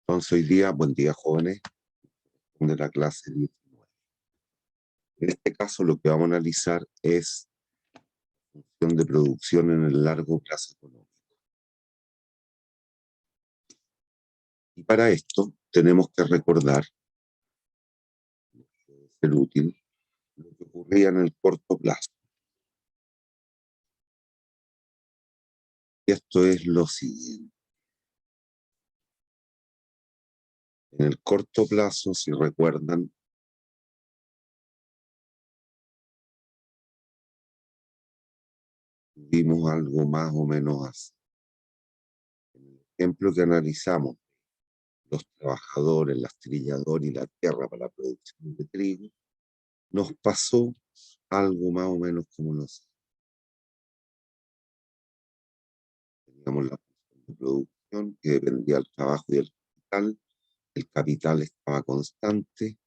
Entonces hoy día, buen día jóvenes, de la clase 19. En este caso lo que vamos a analizar es función de producción en el largo plazo económico. Y para esto tenemos que recordar, puede ser útil, lo que ocurría en el corto plazo. Y esto es lo siguiente. En el corto plazo, si recuerdan, vimos algo más o menos así. En el ejemplo que analizamos, los trabajadores, las trilladoras y la tierra para la producción de trigo, nos pasó algo más o menos como nos teníamos la función de producción que dependía del trabajo y del capital. El capital estaba constante,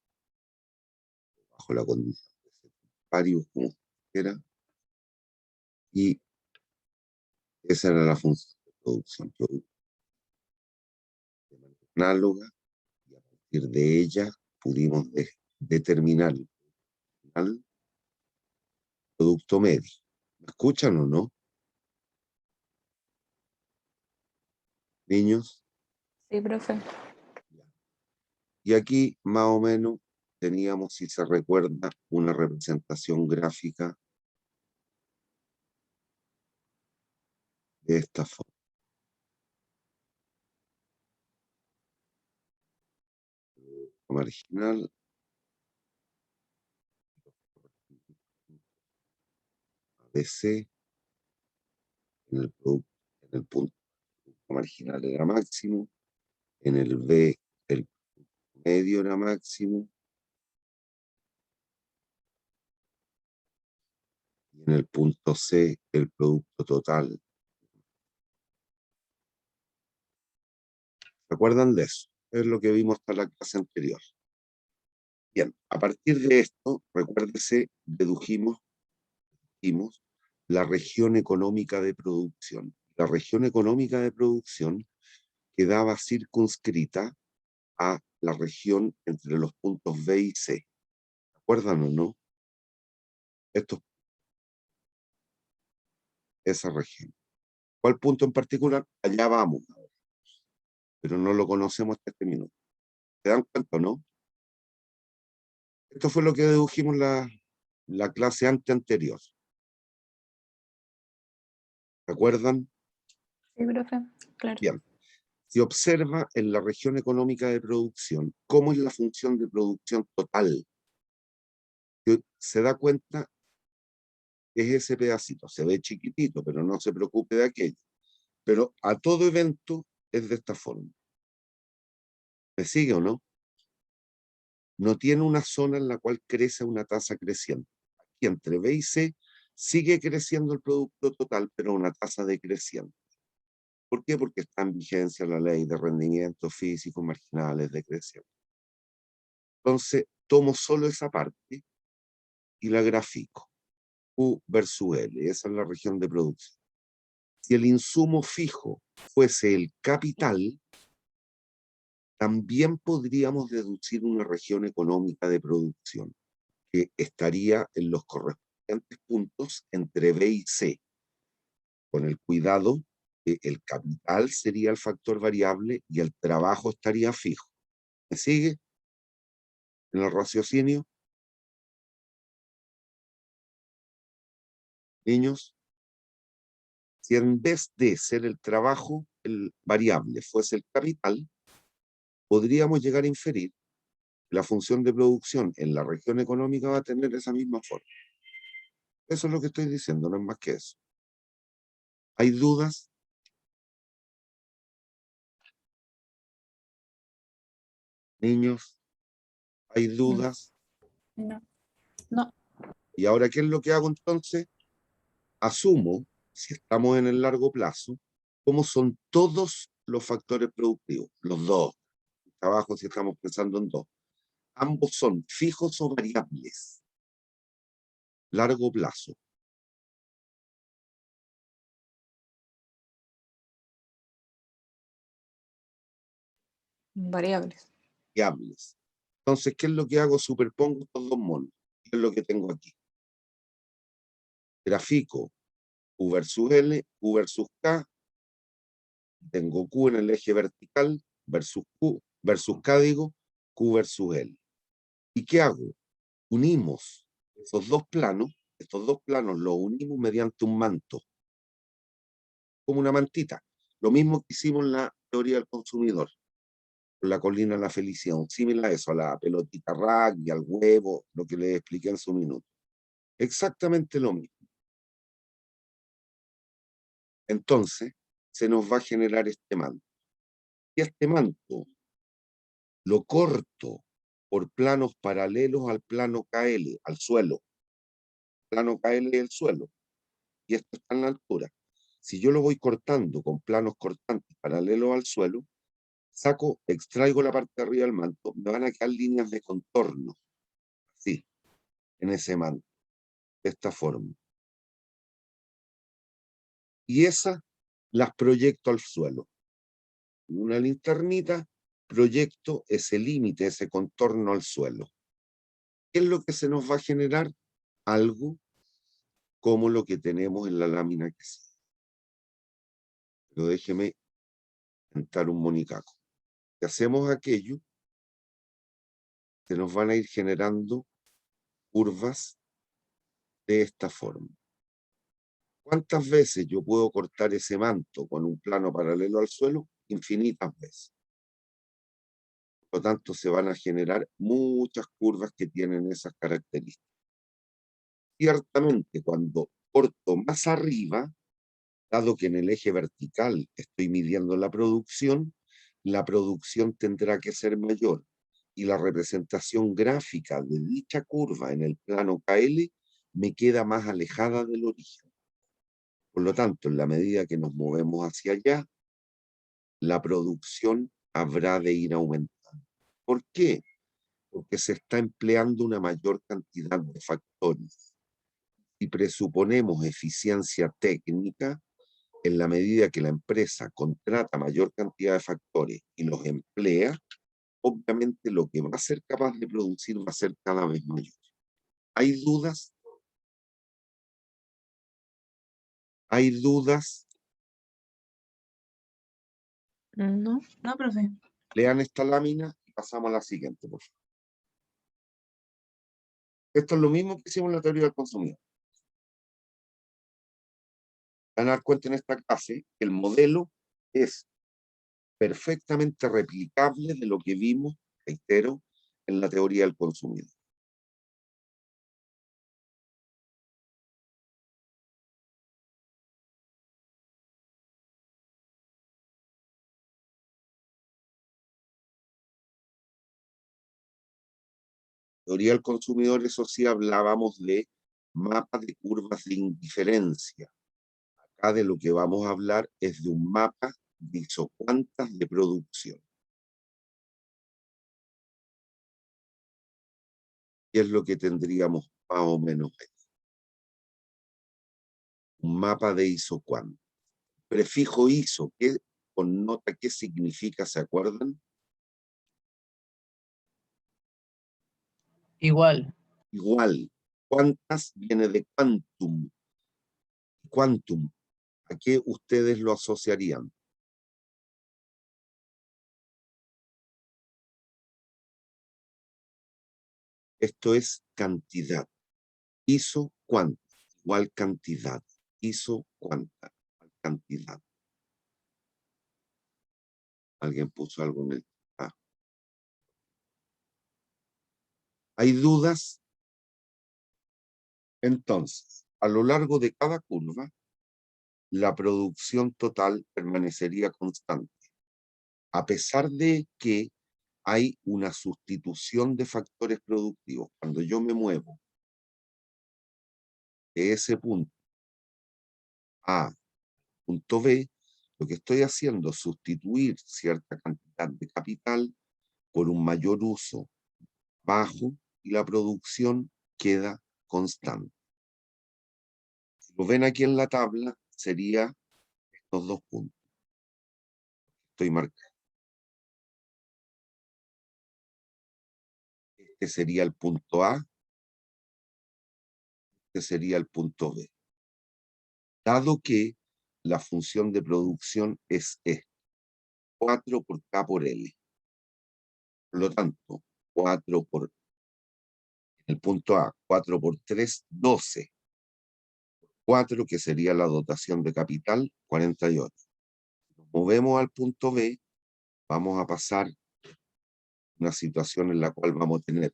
bajo la condición de ser varios, como quiera, y esa era la función de producción, de manera análoga, y a partir de ella pudimos determinar el producto medio. ¿Me escuchan o no, niños? Sí, profe. Y aquí más o menos teníamos, si se recuerda, una representación gráfica de esta forma. Marginal, ABC, en el punto marginal era máximo, en el B el medio era máximo, y en el punto C el producto total. ¿Se acuerdan de eso? Es lo que vimos hasta la clase anterior. Bien, a partir de esto, recuérdese, dedujimos la región económica de producción. La región económica de producción quedaba circunscrita a la región entre los puntos B y C. ¿Se acuerdan o no? Esa región. ¿Cuál punto en particular? Allá vamos, pero no lo conocemos hasta este minuto. ¿Se dan cuenta o no? Esto fue lo que dedujimos la clase anterior. ¿Se acuerdan? Sí, profe. Claro. Bien. Si observa en la región económica de producción, ¿cómo es la función de producción total? Se da cuenta que es ese pedacito, se ve chiquitito, pero no se preocupe de aquello. Pero a todo evento es de esta forma. ¿Me sigue o no? No tiene una zona en la cual crece una tasa creciente. Aquí entre B y C sigue creciendo el producto total, pero a una tasa decreciente. ¿Por qué? Porque está en vigencia la ley de rendimientos físicos marginales decrecientes. Entonces, tomo solo esa parte y la grafico. U versus L, esa es la región de producción. Si el insumo fijo fuese el capital, también podríamos deducir una región económica de producción que estaría en los correspondientes puntos entre B y C, con el cuidado que el capital sería el factor variable y el trabajo estaría fijo. ¿Me sigue en el raciocinio? Niños, si en vez de ser el trabajo, el variable fuese el capital, podríamos llegar a inferir que la función de producción en la región económica va a tener esa misma forma. Eso es lo que estoy diciendo, no es más que eso. ¿Hay dudas? Niños, ¿hay dudas? No. No. ¿Y ahora qué es lo que hago entonces? Asumo, si estamos en el largo plazo, cómo son todos los factores productivos, los dos, trabajo si estamos pensando en dos. Ambos son fijos o variables. Largo plazo. Variables. variables. Entonces, ¿qué es lo que hago? Superpongo estos dos monos. ¿Qué es lo que tengo aquí? Grafico Q versus L, Q versus K. Tengo Q en el eje vertical versus Q versus K, digo, Q versus L. ¿Y qué hago? Unimos estos dos planos los unimos mediante un manto, como una mantita. Lo mismo que hicimos en la teoría del consumidor, con la colina de la felicidad, similar a eso, a la pelotita rugby, al huevo, lo que les expliqué en su minuto. Exactamente lo mismo. Entonces, se nos va a generar este manto. Y este manto lo corto por planos paralelos al plano KL, al suelo. Plano KL es el suelo. Y esto está en la altura. Si yo lo voy cortando con planos cortantes paralelos al suelo, extraigo la parte de arriba del manto, me van a quedar líneas de contorno, así, en ese manto, de esta forma. Y esas las proyecto al suelo. En una linternita proyecto ese límite, ese contorno al suelo. ¿Qué es lo que se nos va a generar? Algo como lo que tenemos en la lámina que sigue. Pero déjeme entrar un monicaco. Si hacemos aquello, se nos van a ir generando curvas de esta forma. ¿Cuántas veces yo puedo cortar ese manto con un plano paralelo al suelo? Infinitas veces. Por lo tanto, se van a generar muchas curvas que tienen esas características. Ciertamente, cuando corto más arriba, dado que en el eje vertical estoy midiendo la producción tendrá que ser mayor y la representación gráfica de dicha curva en el plano KL me queda más alejada del origen. Por lo tanto, en la medida que nos movemos hacia allá, la producción habrá de ir aumentando. ¿Por qué? Porque se está empleando una mayor cantidad de factores. Si presuponemos eficiencia técnica, en la medida que la empresa contrata mayor cantidad de factores y los emplea, obviamente lo que va a ser capaz de producir va a ser cada vez mayor. ¿Hay dudas? ¿Hay dudas? No, no, profe. Lean esta lámina y pasamos a la siguiente, por favor. Esto es lo mismo que hicimos en la teoría del consumidor. Van a dar cuenta en esta clase que el modelo es perfectamente replicable de lo que vimos, reitero, en la teoría del consumidor. Teoría del consumidor, eso sí, hablábamos de mapas de curvas de indiferencia. Acá de lo que vamos a hablar es de un mapa de isocuantas de producción. ¿Qué es lo que tendríamos más o menos ahí? Un mapa de isocuantas. Prefijo iso, ¿qué connota? ¿Qué significa? ¿Se acuerdan? Igual. Igual. Cuántas viene de quantum. Quantum. ¿A qué ustedes lo asociarían? Esto es cantidad. Iso cuánta, igual cantidad. Iso cuánta, igual cantidad. Alguien puso algo en el... Ah. ¿Hay dudas? Entonces, a lo largo de cada curva, la producción total permanecería constante, a pesar de que hay una sustitución de factores productivos. Cuando yo me muevo de ese punto A punto B, lo que estoy haciendo es sustituir cierta cantidad de capital por un mayor uso bajo y la producción queda constante. Si lo ven aquí en la tabla, sería estos dos puntos. Estoy marcando. Este sería el punto A, este sería el punto B. Dado que la función de producción es 4 por K por L. Por lo tanto, 4 por el punto A, 4 por 3, 12. 4, que sería la dotación de capital, 48. Nos movemos al punto B, vamos a pasar una situación en la cual vamos a tener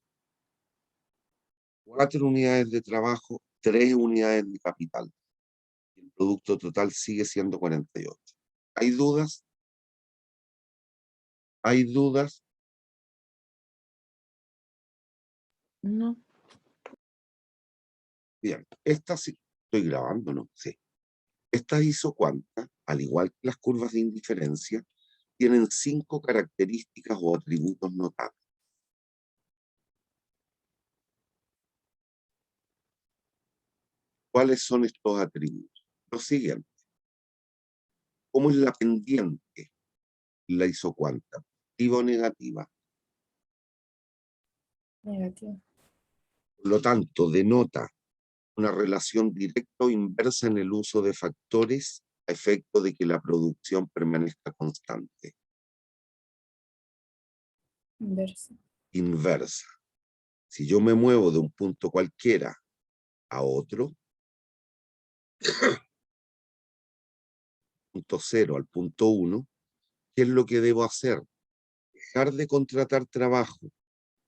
4 unidades de trabajo, 3 unidades de capital. El producto total sigue siendo 48. ¿Hay dudas? ¿Hay dudas? No. Bien, esta sí, estoy grabando, ¿no? Sí. Estas isocuantas, al igual que las curvas de indiferencia, tienen 5 características o atributos notables. ¿Cuáles son estos atributos? Los siguientes. ¿Cómo es la pendiente, la isocuanta? ¿Positiva o negativa? Negativo. Por lo tanto, denota una relación directa o inversa en el uso de factores a efecto de que la producción permanezca constante. Inverso. Inversa. Si yo me muevo de un punto cualquiera a otro, punto 0 al punto 1, ¿qué es lo que debo hacer? Dejar de contratar trabajo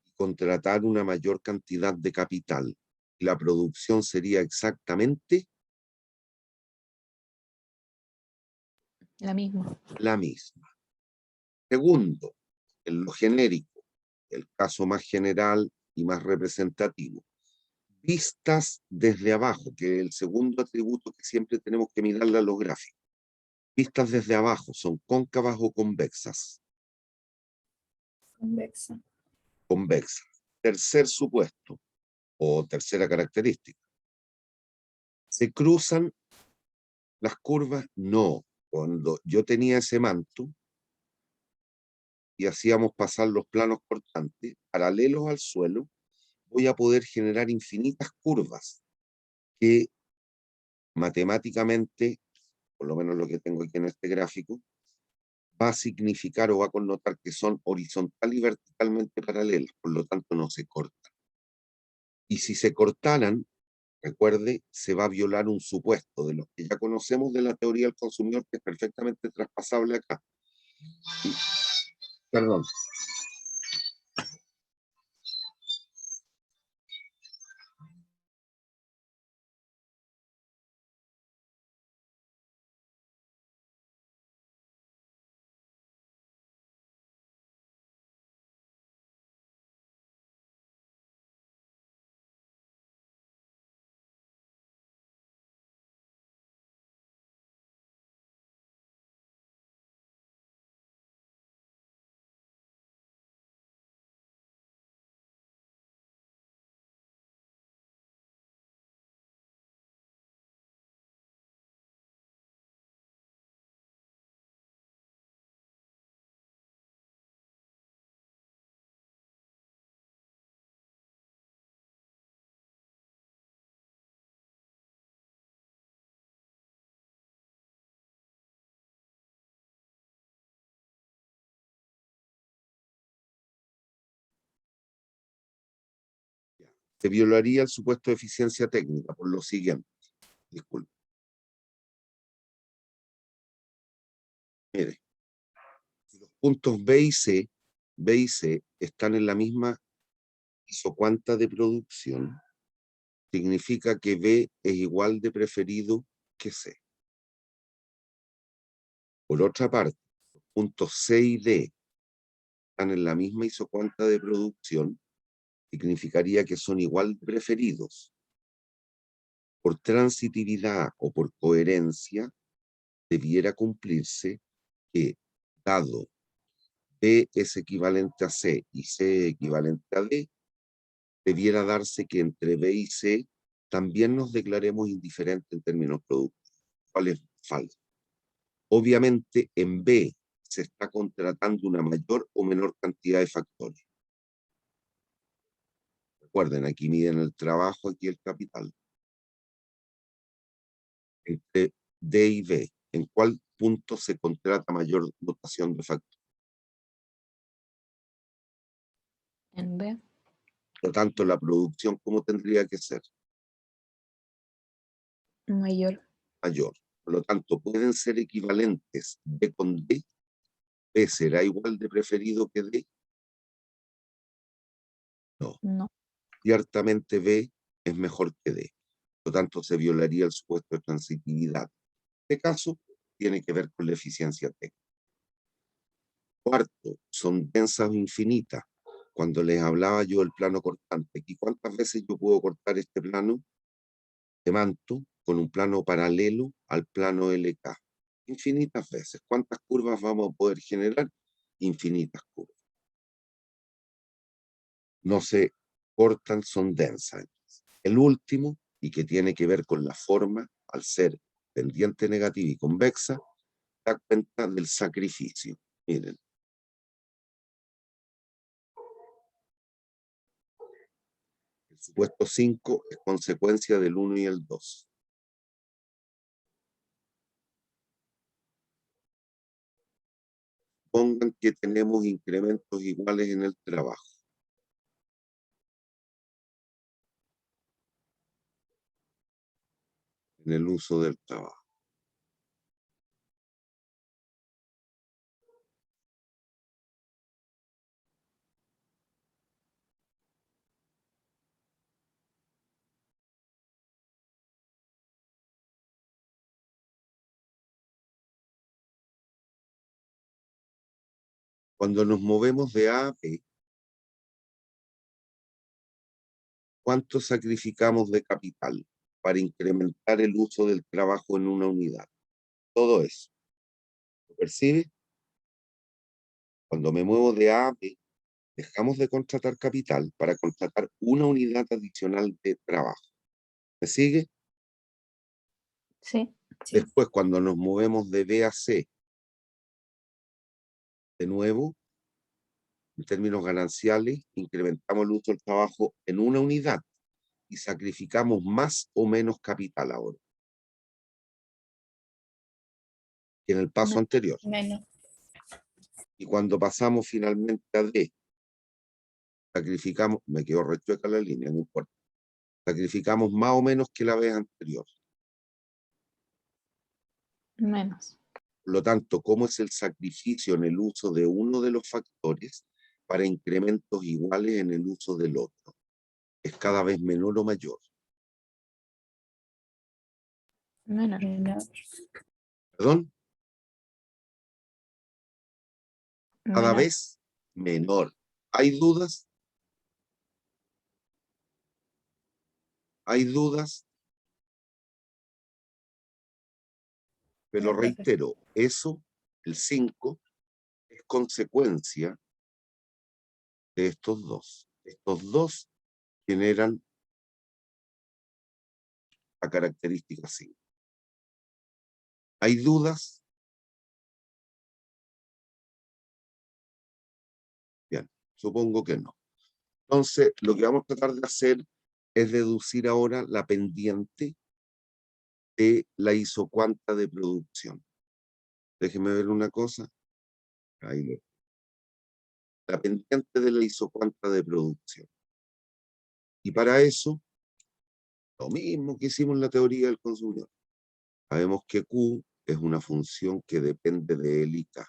y contratar una mayor cantidad de capital. La producción sería exactamente La misma. la misma. Segundo, en lo genérico, el caso más general y más representativo. Vistas desde abajo, que es el segundo atributo que siempre tenemos que mirarle a los gráficos. Vistas desde abajo, ¿son cóncavas o convexas? Convexa. Convexas. Tercer supuesto, o tercera característica. ¿Se cruzan las curvas? No. Cuando yo tenía ese manto y hacíamos pasar los planos cortantes paralelos al suelo, voy a poder generar infinitas curvas que matemáticamente, por lo menos lo que tengo aquí en este gráfico, va a significar o va a connotar que son horizontal y verticalmente paralelas, por lo tanto no se cortan. Y si se cortaran, recuerde, se va a violar un supuesto de los que ya conocemos de la teoría del consumidor, que es perfectamente traspasable acá. Y, perdón. Se violaría el supuesto de eficiencia técnica por lo siguiente. Disculpe. Mire, si los puntos B y C están en la misma isocuanta de producción, significa que B es igual de preferido que C. Por otra parte, los puntos C y D están en la misma isocuanta de producción, significaría que son igual de preferidos. Por transitividad o por coherencia, debiera cumplirse que, dado B es equivalente a C y C equivalente a D, debiera darse que entre B y C también nos declaremos indiferentes en términos productivos. ¿Cuál es falso? Obviamente en B se está contratando una mayor o menor cantidad de factores. Recuerden, aquí miden el trabajo, aquí el capital. Entre D y B, ¿en cuál punto se contrata mayor dotación de factor? En B. Por lo tanto, la producción, ¿cómo tendría que ser? Mayor. Mayor. Por lo tanto, pueden ser equivalentes B con D. B será igual de preferido que D. No. No. Ciertamente B es mejor que D. Por lo tanto, se violaría el supuesto de transitividad. En este caso, tiene que ver con la eficiencia técnica. Cuarto, son densas o infinitas. Cuando les hablaba yo del plano cortante, ¿y cuántas veces yo puedo cortar este plano de manto con un plano paralelo al plano LK? Infinitas veces. ¿Cuántas curvas vamos a poder generar? Infinitas curvas. No se cortan, son densas. El último, y que tiene que ver con la forma, al ser pendiente negativa y convexa, da cuenta del sacrificio. Miren. El supuesto 5 es consecuencia del 1 y el 2. Pongan que tenemos incrementos iguales en el trabajo. En el uso del trabajo. Cuando nos movemos de A a B, ¿cuánto sacrificamos de capital para incrementar el uso del trabajo en una unidad? Todo eso. ¿Lo percibe? Cuando me muevo de A a B, dejamos de contratar capital para contratar una unidad adicional de trabajo. ¿Me sigue? Sí. Después, cuando nos movemos de B a C, de nuevo, en términos gananciales, incrementamos el uso del trabajo en una unidad y sacrificamos más o menos capital ahora que en el paso anterior. Menos. Y cuando pasamos finalmente a D, sacrificamos, me quedó rechueca la línea, no importa, sacrificamos más o menos que la vez anterior. Menos. Por lo tanto, ¿cómo es el sacrificio en el uso de uno de los factores para incrementos iguales en el uso del otro? ¿Es cada vez menor o mayor? Menos. ¿Perdón? Cada Menor. vez menor. ¿Hay dudas? ¿Hay dudas? Pero No, profe. reitero, eso, el 5, es consecuencia de estos dos. Estos dos generan la característica 5. ¿Hay dudas? Bien, supongo que no. Entonces, lo que vamos a tratar de hacer es deducir ahora la pendiente de la isocuanta de producción. Déjeme ver una cosa. Ahí lo. La pendiente de la isocuanta de producción. Y para eso, lo mismo que hicimos en la teoría del consumidor. Sabemos que Q es una función que depende de L y K.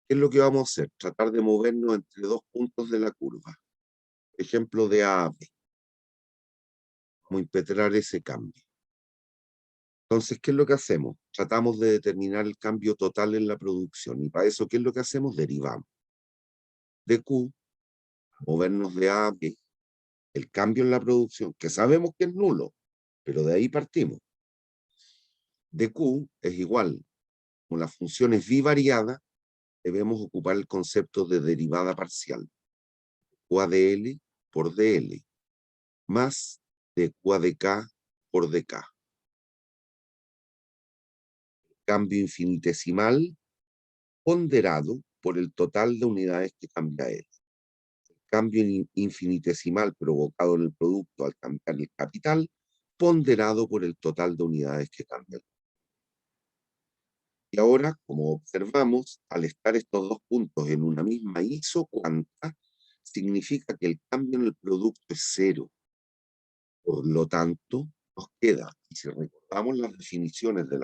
¿Qué es lo que vamos a hacer? Tratar de movernos entre dos puntos de la curva. Ejemplo de A a B. Vamos a impetrar ese cambio. Entonces, ¿qué es lo que hacemos? Tratamos de determinar el cambio total en la producción. Y para eso, ¿qué es lo que hacemos? Derivamos de Q, movernos de A a B, el cambio en la producción, que sabemos que es nulo, pero de ahí partimos. De Q es igual, como la función es bivariada, debemos ocupar el concepto de derivada parcial. QA de L por DL, más de QA de K por DK. Cambio infinitesimal ponderado por el total de unidades que cambia L. cambio infinitesimal provocado en el producto al cambiar el capital, ponderado por el total de unidades que cambian. Y ahora, como observamos, al estar estos dos puntos en una misma isocuanta, significa que el cambio en el producto es cero. Por lo tanto, nos queda, y si recordamos las definiciones de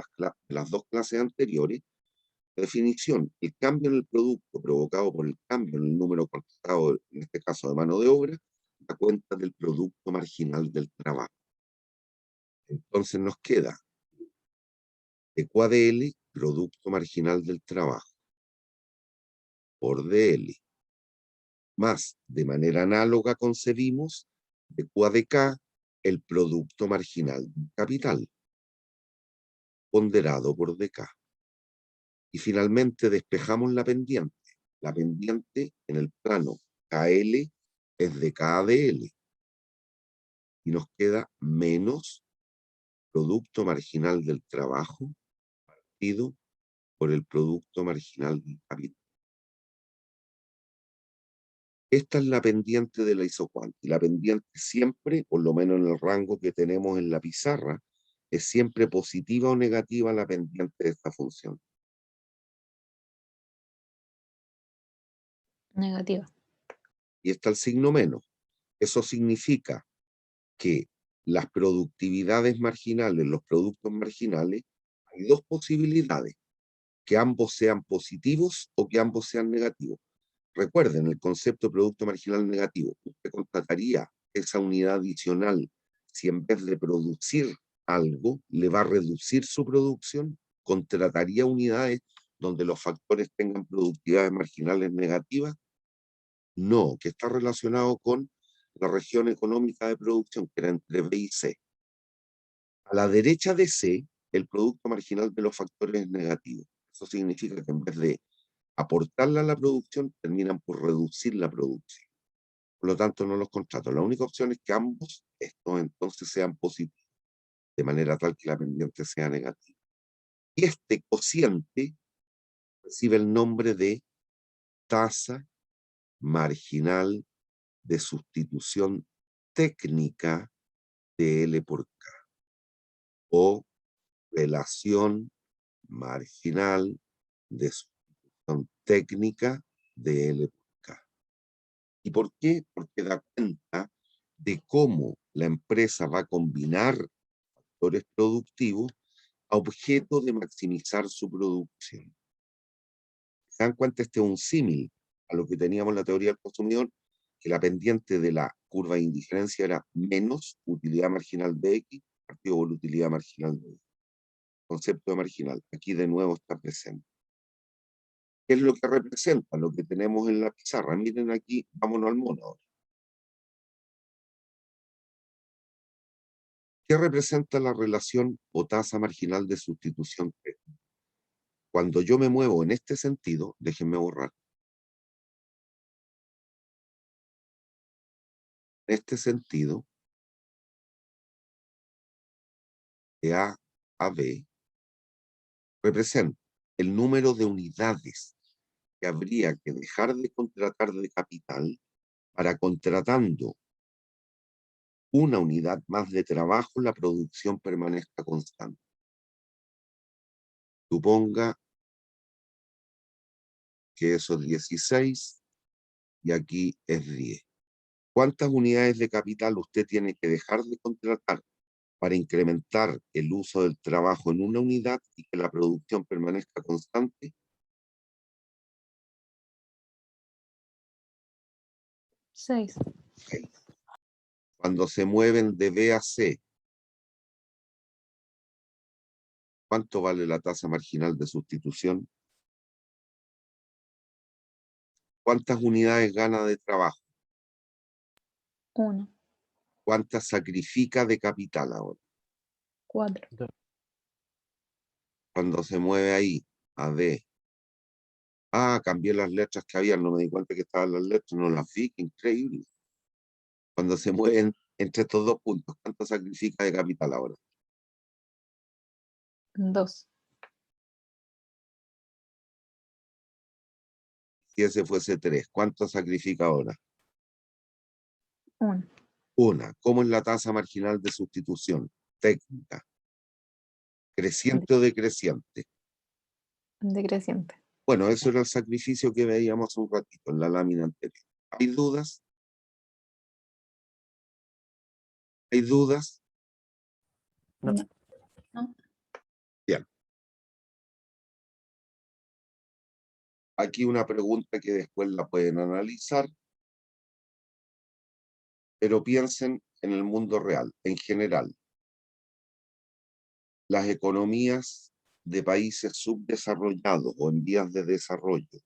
las dos clases anteriores, la definición, el cambio en el producto provocado por el cambio en el número contratado, en este caso de mano de obra, da cuenta del producto marginal del trabajo. Entonces nos queda de QADL, producto marginal del trabajo, por DL, más de manera análoga concebimos de QADK, el producto marginal del capital, ponderado por DK. Y finalmente despejamos la pendiente. La pendiente en el plano KL es de KDL. Y nos queda menos producto marginal del trabajo partido por el producto marginal del capital. Esta es la pendiente de la isocuanta. Y la pendiente siempre, por lo menos en el rango que tenemos en la pizarra, es siempre positiva o negativa la pendiente de esta función. Negativa. Y está el signo menos. Eso significa que las productividades marginales, los productos marginales, hay dos posibilidades, que ambos sean positivos o que ambos sean negativos. Recuerden el concepto de producto marginal negativo. Usted contrataría esa unidad adicional si en vez de producir algo le va a reducir su producción, contrataría unidades donde los factores tengan productividades marginales negativas. No, que está relacionado con la región económica de producción, que era entre B y C. A la derecha de C, el producto marginal de los factores es negativo. Eso significa que en vez de aportarla a la producción, terminan por reducir la producción. Por lo tanto, no los contrato. La única opción es que ambos estos entonces sean positivos, de manera tal que la pendiente sea negativa. Y este cociente recibe el nombre de tasa marginal de sustitución técnica de L por K, o relación marginal de sustitución técnica de L por K. ¿Y por qué? Porque da cuenta de cómo la empresa va a combinar factores productivos a objeto de maximizar su producción. ¿Se dan cuenta? Este es un símil a lo que teníamos en la teoría del consumidor, que la pendiente de la curva de indiferencia era menos utilidad marginal de X partido por utilidad marginal de Y. Concepto de marginal, aquí de nuevo está presente. ¿Qué es lo que representa? Lo que tenemos en la pizarra. Miren aquí, vámonos al mono ahora. ¿Qué representa la relación o tasa marginal de sustitución técnica? Cuando yo me muevo en este sentido, déjenme borrar. En este sentido, de A a B, representa el número de unidades que habría que dejar de contratar de capital para, contratando una unidad más de trabajo, la producción permanezca constante. Suponga que eso es 16 y aquí es 10. ¿Cuántas unidades de capital usted tiene que dejar de contratar para incrementar el uso del trabajo en una unidad y que la producción permanezca constante? 6. 6. Cuando se mueven de B a C, ¿cuánto vale la tasa marginal de sustitución? ¿Cuántas unidades gana de trabajo? 1. ¿Cuántas sacrifica de capital ahora? 4. Cuando se mueve ahí, a D. Cambié las letras que había, no me di cuenta que estaban las letras, no las vi, qué increíble. Cuando se mueven entre estos dos puntos, ¿cuánto sacrifica de capital ahora? 2. Si ese fuese 3, ¿cuánto sacrifica ahora? 1. Una. ¿Cómo es la tasa marginal de sustitución? Técnica. ¿Creciente o decreciente? Decreciente. Bueno, eso era el sacrificio que veíamos hace un ratito en la lámina anterior. ¿Hay dudas? ¿Hay dudas? No. No. Bien. Aquí una pregunta que después la pueden analizar, pero piensen en el mundo real, en general. Las economías de países subdesarrollados o en vías de desarrollo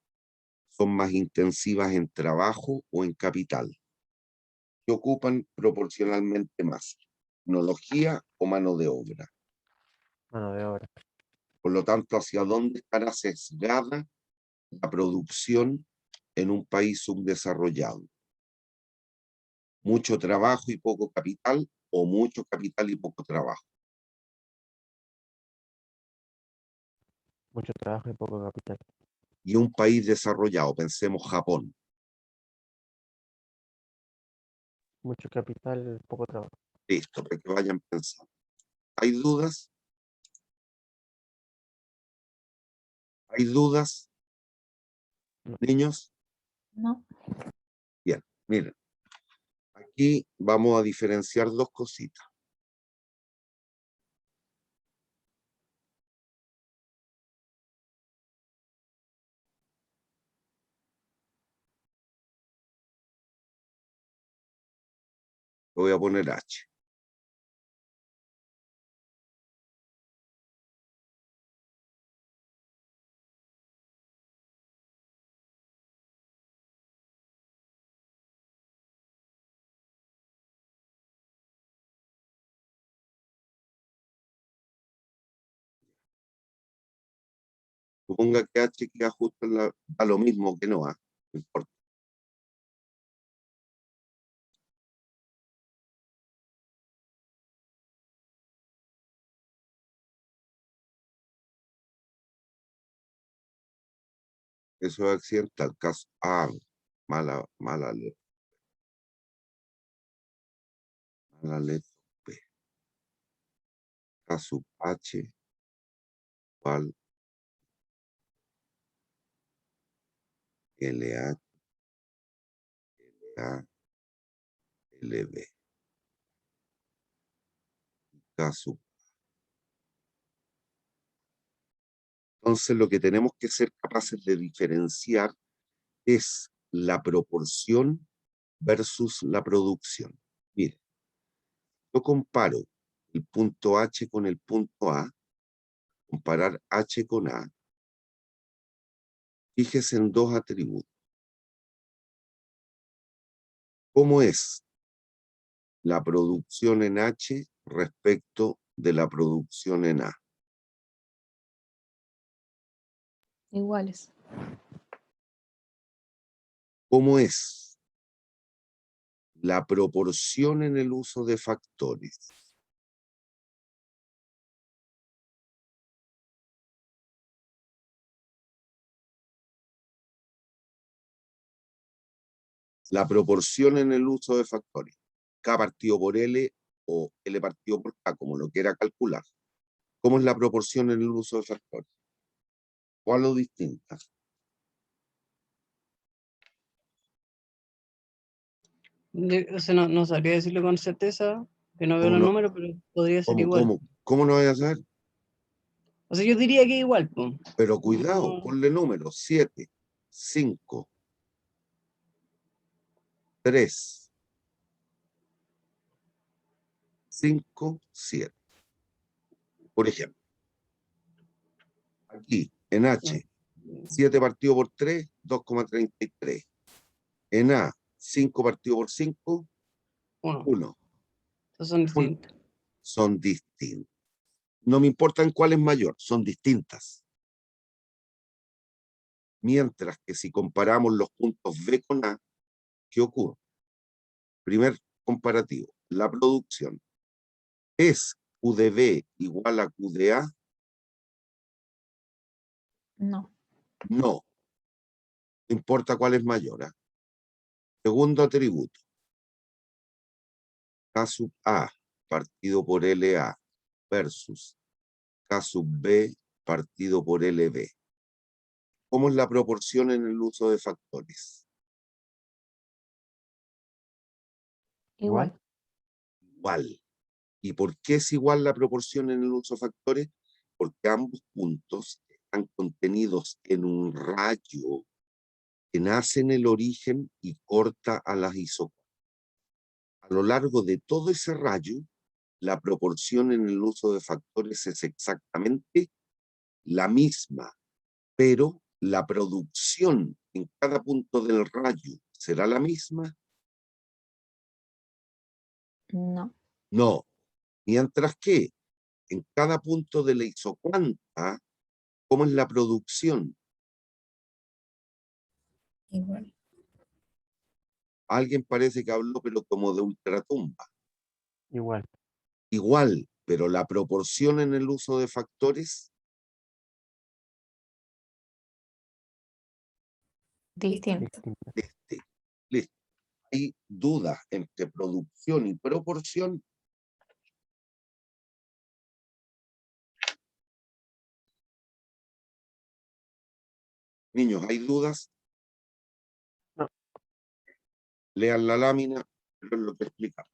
son más intensivas en trabajo o en capital, que ocupan proporcionalmente más tecnología o mano de obra. Mano de obra. Por lo tanto, ¿hacia dónde estará sesgada la producción en un país subdesarrollado? ¿Mucho trabajo y poco capital o mucho capital y poco trabajo? Mucho trabajo y poco capital. Y un país desarrollado, pensemos Japón. Mucho capital, poco trabajo. Listo, para que vayan pensando. ¿Hay dudas? ¿Hay dudas? No. Niños, No. bien, miren. Aquí vamos a diferenciar dos cositas. Lo voy a poner H. Suponga que H queda justo a lo mismo que no A. No importa. Eso es accidental. Caso A, mala letra. Mala letra P. Caso H igual LH, LA, LB. Caso. Entonces, lo que tenemos que ser capaces de diferenciar es la proporción versus la producción. Mire, yo comparo el punto H con el punto A, comparar H con A, fíjese en dos atributos. ¿Cómo es la producción en H respecto de la producción en A? Iguales. ¿Cómo es la proporción en el uso de factores? La proporción en el uso de factores. K partido por L o L partido por K, como lo quiera calcular. ¿Cómo es la proporción en el uso de factores? ¿Cuál o distinta? O sea, no sabría decirlo con certeza, que no veo ¿Cómo los no? números, pero podría ser igual. ¿Cómo no vaya a ser? O sea, yo diría que igual, pues. Pero cuidado, No, ponle números. 7, 5, 3, 5, 7. Por ejemplo, aquí en H, 7 partido por 3, 2,33. En A, 5 partido por 5, uno. 1. Estos son distintos. Son distintos. No me importa en cuál es mayor, son distintas. Mientras que si comparamos los puntos B con A, ¿qué ocurre? Primer comparativo, la producción. ¿Es Q de B igual a Q de A? No. No. No importa cuál es mayor. Segundo atributo. K sub A partido por LA versus K sub B partido por LB. ¿Cómo es la proporción en el uso de factores? Igual. Igual. ¿Y por qué es igual la proporción en el uso de factores? Porque ambos puntos están contenidos en un rayo que nace en el origen y corta a las isocuantas. A lo largo de todo ese rayo, la proporción en el uso de factores es exactamente la misma, pero la producción en cada punto del rayo será la misma. No. No. Mientras que en cada punto de la isocuanta, ¿cómo es la producción? Igual. Alguien parece que habló, pero como de ultratumba. Igual. Igual, pero la proporción en el uso de factores, Distinto. Distinta. listo. Hay dudas entre producción y proporción. Niños, ¿hay dudas? No. Lean la lámina, pero es lo que explica.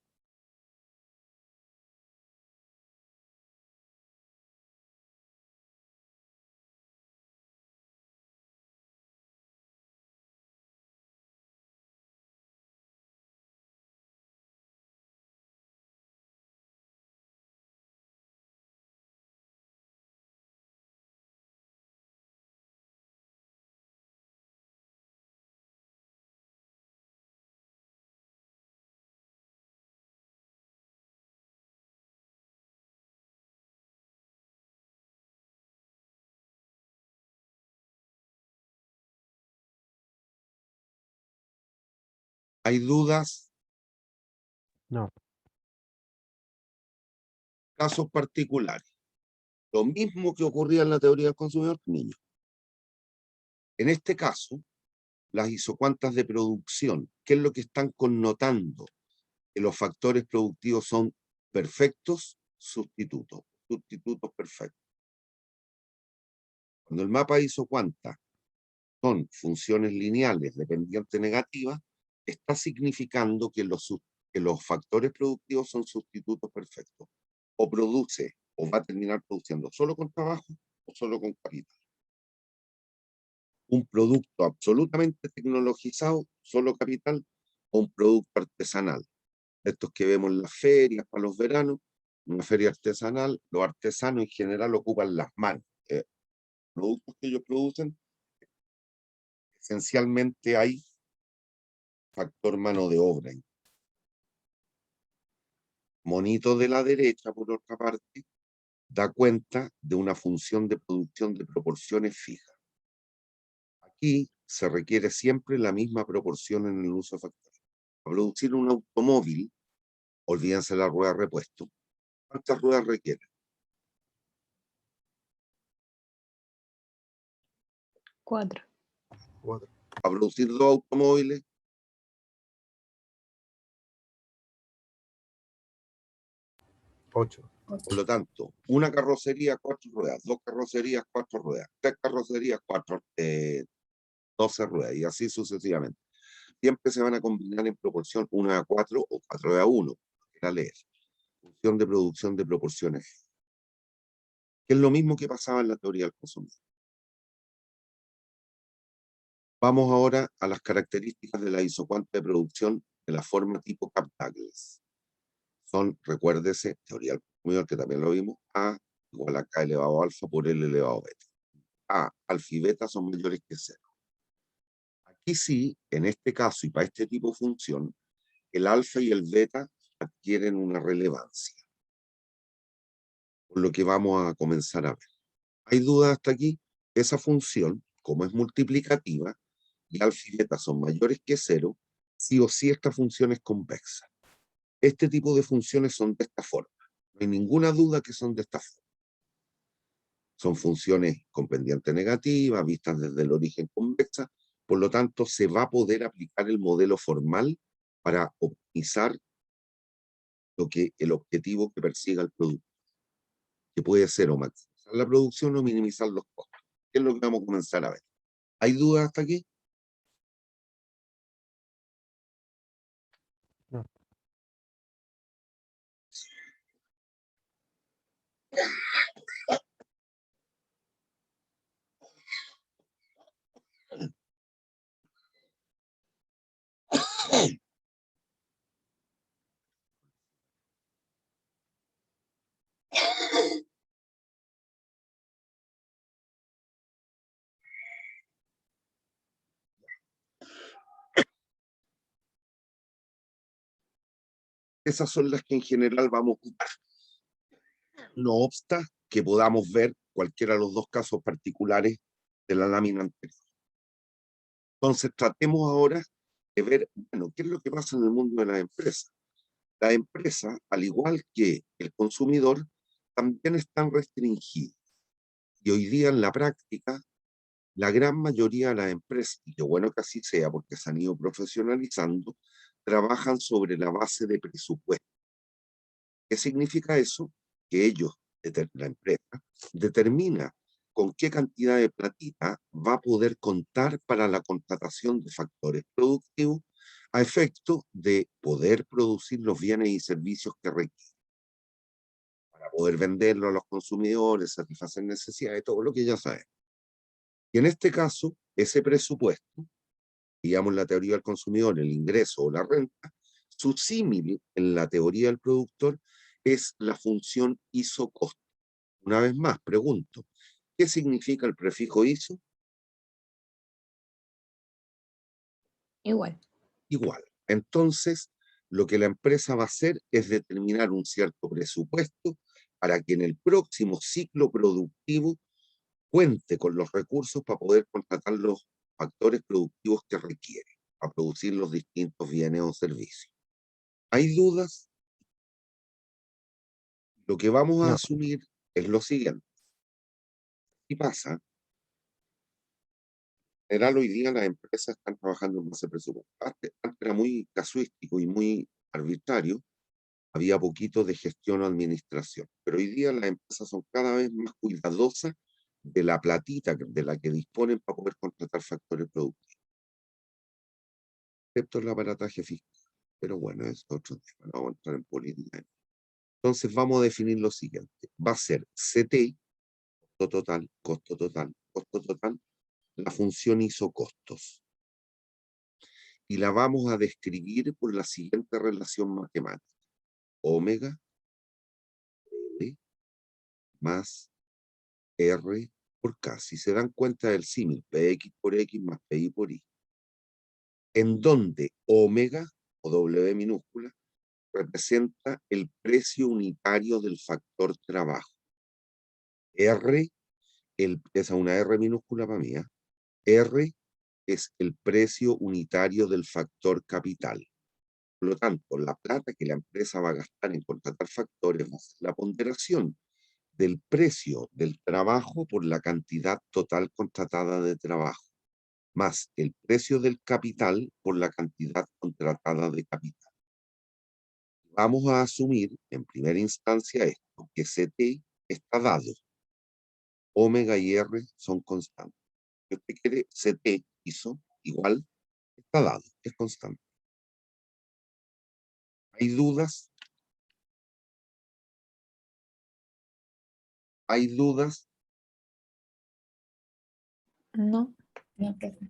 ¿Hay dudas? No. Casos particulares. Lo mismo que ocurría en la teoría del consumidor, niños. En este caso, las isocuantas de producción, ¿qué es lo que están connotando? Que los factores productivos son perfectos sustitutos, sustitutos perfectos. Cuando el mapa isocuanta son funciones lineales dependiente negativa, está significando que los factores productivos son sustitutos perfectos. O produce, o va a terminar produciendo solo con trabajo o solo con capital. Un producto absolutamente tecnologizado, solo capital, o un producto artesanal. Estos que vemos en las ferias para los veranos, una feria artesanal, los artesanos en general ocupan las manos. Productos que ellos producen, esencialmente hay factor mano de obra. Monito de la derecha, por otra parte, da cuenta de una función de producción de proporciones fijas. Aquí se requiere siempre la misma proporción en el uso de factores. Para producir un automóvil, olvídense la rueda de repuesto. ¿Cuántas ruedas requieren? 4. 4. Para producir 2 automóviles, 8. por lo tanto, una carrocería, 4 ruedas, 2 carrocerías, 4 ruedas, 3 carrocerías, 12 ruedas, y así sucesivamente. Siempre se van a combinar en proporción 1:4 o 4:1, era leer. Función de producción de proporciones. Que es lo mismo que pasaba en la teoría del consumidor. Vamos ahora a las características de la isocuanta de producción de la forma tipo Kapf-Douglas. Son, recuérdese, teoría del consumidor, que también lo vimos, A igual a K elevado a alfa por L elevado a beta. A, alfa y beta son mayores que 0. Aquí sí, en este caso y para este tipo de función, el alfa y el beta adquieren una relevancia. Por lo que vamos a comenzar a ver. ¿Hay dudas hasta aquí? Esa función, como es multiplicativa, y alfa y beta son mayores que 0, sí o sí esta función es convexa. Este tipo de funciones son de esta forma. No hay ninguna duda que son de esta forma. Son funciones con pendiente negativa, vistas desde el origen convexa, por lo tanto se va a poder aplicar el modelo formal para optimizar el objetivo que persiga el producto, que puede ser o maximizar la producción o minimizar los costos, que es lo que vamos a comenzar a ver. ¿Hay dudas hasta aquí? No. Esas son las que en general vamos a ocupar. No obsta que podamos ver cualquiera de los dos casos particulares de la lámina anterior. Entonces, tratemos ahora de ver, bueno, qué es lo que pasa en el mundo de las empresas. Las empresas, al igual que el consumidor, también están restringidas. Y hoy día en la práctica, la gran mayoría de las empresas, y qué bueno que así sea porque se han ido profesionalizando, trabajan sobre la base de presupuesto. ¿Qué significa eso? Que ellos, la empresa, determina con qué cantidad de platita va a poder contar para la contratación de factores productivos a efecto de poder producir los bienes y servicios que requiere, para poder venderlos a los consumidores, satisfacer necesidades, todo lo que ya saben. Y en este caso, ese presupuesto, digamos la teoría del consumidor, el ingreso o la renta, su símil en la teoría del productor es la función ISO-costo. Una vez más, pregunto, ¿qué significa el prefijo ISO? Igual. Igual. Entonces, lo que la empresa va a hacer es determinar un cierto presupuesto para que en el próximo ciclo productivo cuente con los recursos para poder contratar los factores productivos que requiere, para producir los distintos bienes o servicios. ¿Hay dudas? Lo que vamos a No. asumir es lo siguiente. ¿Qué pasa? En general, hoy día las empresas están trabajando en base a presupuesto. Antes era muy casuístico y muy arbitrario, había poquito de gestión o administración, pero hoy día las empresas son cada vez más cuidadosas de la platita de la que disponen para poder contratar factores productivos, excepto el aparataje fiscal. Pero bueno, es otro tema, no vamos a entrar en política. Entonces vamos a definir lo siguiente. Va a ser CT, costo total, la función hizo costos. Y la vamos a describir por la siguiente relación matemática. Omega L más R por K. Si se dan cuenta del símil, PX por X más PY por Y. En donde omega, o W minúscula, representa el precio unitario del factor trabajo. R, esa es una R minúscula para mí, R es el precio unitario del factor capital. Por lo tanto, la plata que la empresa va a gastar en contratar factores va a ser la ponderación del precio del trabajo por la cantidad total contratada de trabajo, más el precio del capital por la cantidad contratada de capital. Vamos a asumir en primera instancia esto, que CT está dado. Omega y R son constantes. Si usted quiere CT ISO igual, está dado, es constante. ¿Hay dudas? ¿Hay dudas? No. No, profe.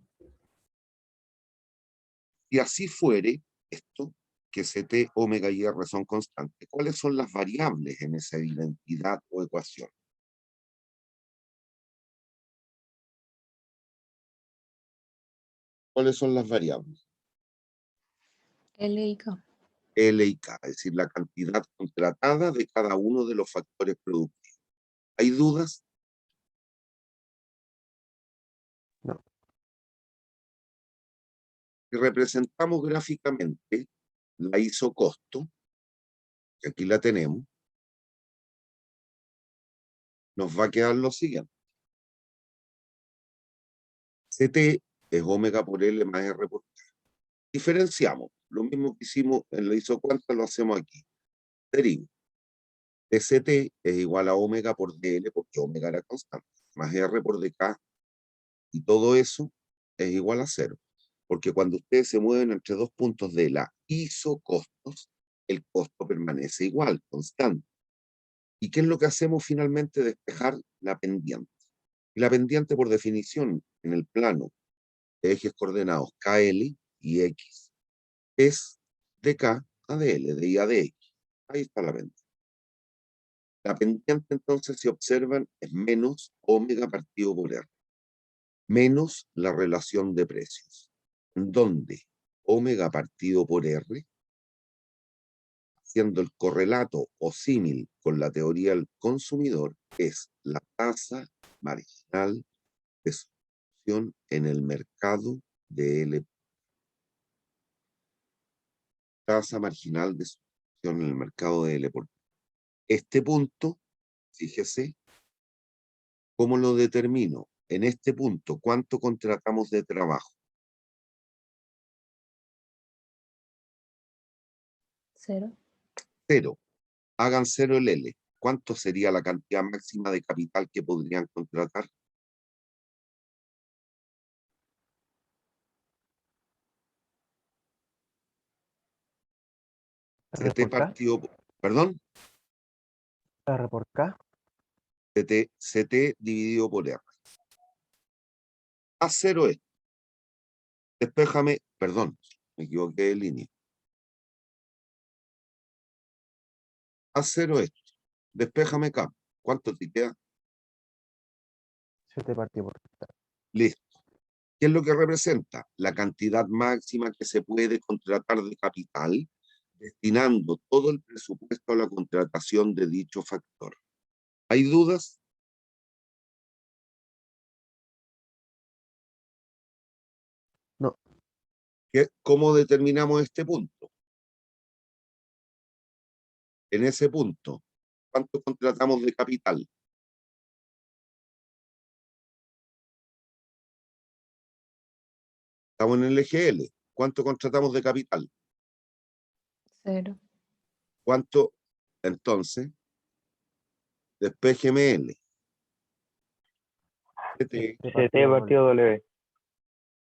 Si así fuere, esto, que CT, omega y R son constantes, ¿cuáles son las variables en esa identidad o ecuación? ¿Cuáles son las variables? L y K. L y K, es decir, la cantidad contratada de cada uno de los factores productivos. ¿Hay dudas? No. Si representamos gráficamente la isocosto, que aquí la tenemos, nos va a quedar lo siguiente. CT es omega por L más R por K. Diferenciamos. Lo mismo que hicimos en la isocuanta lo hacemos aquí. Derivo. DCT es igual a omega por DL, porque omega era constante, más R por DK, y todo eso es igual a 0. Porque cuando ustedes se mueven entre dos puntos de la isocostos, el costo permanece igual, constante. ¿Y qué es lo que hacemos finalmente? Despejar la pendiente. Y la pendiente, por definición, en el plano de ejes coordenados KL y X, es de K a DL, de Y a DX. Ahí está la pendiente. La pendiente, entonces, si observan, es menos omega partido por R, menos la relación de precios, en donde omega partido por R, haciendo el correlato o símil con la teoría del consumidor, es la tasa marginal de solución en el mercado de L. Tasa marginal de solución en el mercado de L por T. Este punto, fíjese, ¿cómo lo determino? En este punto, ¿cuánto contratamos de trabajo? 0. 0. Hagan 0 el L. ¿Cuánto sería la cantidad máxima de capital que podrían contratar? R CT por K. partido, perdón, R por K. CT dividido por R. Haz 0 esto. Despéjame, perdón, me equivoqué de línea. Haz 0 esto. Despéjame acá. ¿Cuánto te queda? 7 partido por K. Listo. ¿Qué es lo que representa? La cantidad máxima que se puede contratar de capital, destinando todo el presupuesto a la contratación de dicho factor. ¿Hay dudas? No. ¿Cómo determinamos este punto? En ese punto, ¿cuánto contratamos de capital? Estamos en el eje L. ¿Cuánto contratamos de capital? 0. ¿Cuánto? Entonces, despéjeme L. CT CT partido W.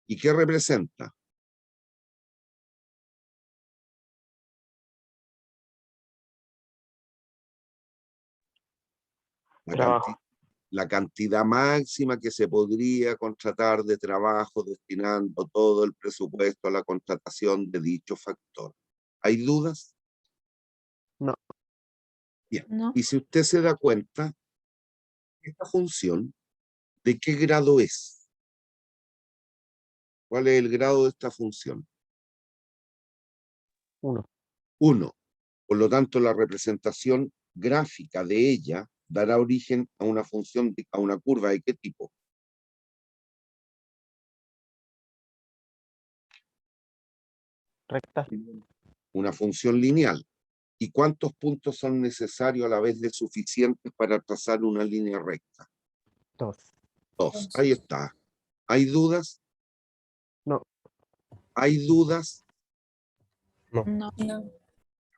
¿Y qué representa? Trabajo. La cantidad máxima que se podría contratar de trabajo destinando todo el presupuesto a la contratación de dicho factor. ¿Hay dudas? No. Bien. No. Y si usted se da cuenta, esta función, ¿de qué grado es? ¿Cuál es el grado de esta función? 1. 1. Por lo tanto, la representación gráfica de ella dará origen a una función, a una curva de qué tipo. Recta. Una función lineal. ¿Y cuántos puntos son necesarios a la vez de suficientes para trazar una línea recta? 2. 2. Ahí está. ¿Hay dudas? No. ¿Hay dudas? No. No.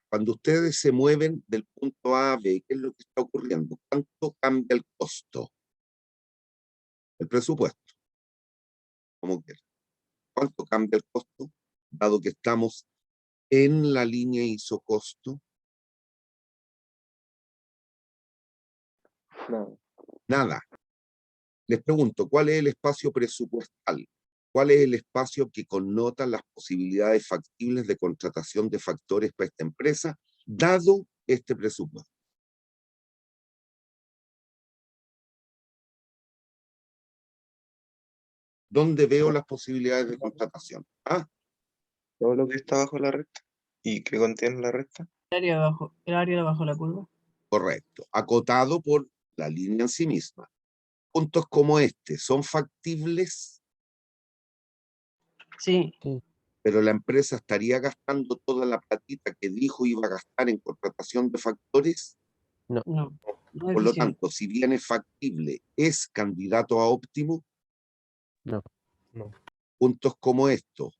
Cuando ustedes se mueven del punto A a B, ¿qué es lo que está ocurriendo? ¿Cuánto cambia el costo? El presupuesto. Como quieran. ¿Cuánto cambia el costo? Dado que estamos en la línea isocosto. No. Nada. Les pregunto, ¿cuál es el espacio presupuestal? ¿Cuál es el espacio que connota las posibilidades factibles de contratación de factores para esta empresa, dado este presupuesto? ¿Dónde veo las posibilidades de contratación? Ah, Todo lo que está bajo la recta y que contiene la recta. El área bajo la curva. correcto. Acotado por la línea en sí misma. Puntos como este, ¿son factibles? Sí. Pero la empresa estaría gastando toda la platita que dijo iba a gastar en contratación de factores. No. No es Por lo eficiente. tanto, si bien es factible, ¿es candidato a óptimo? No. Puntos como estos,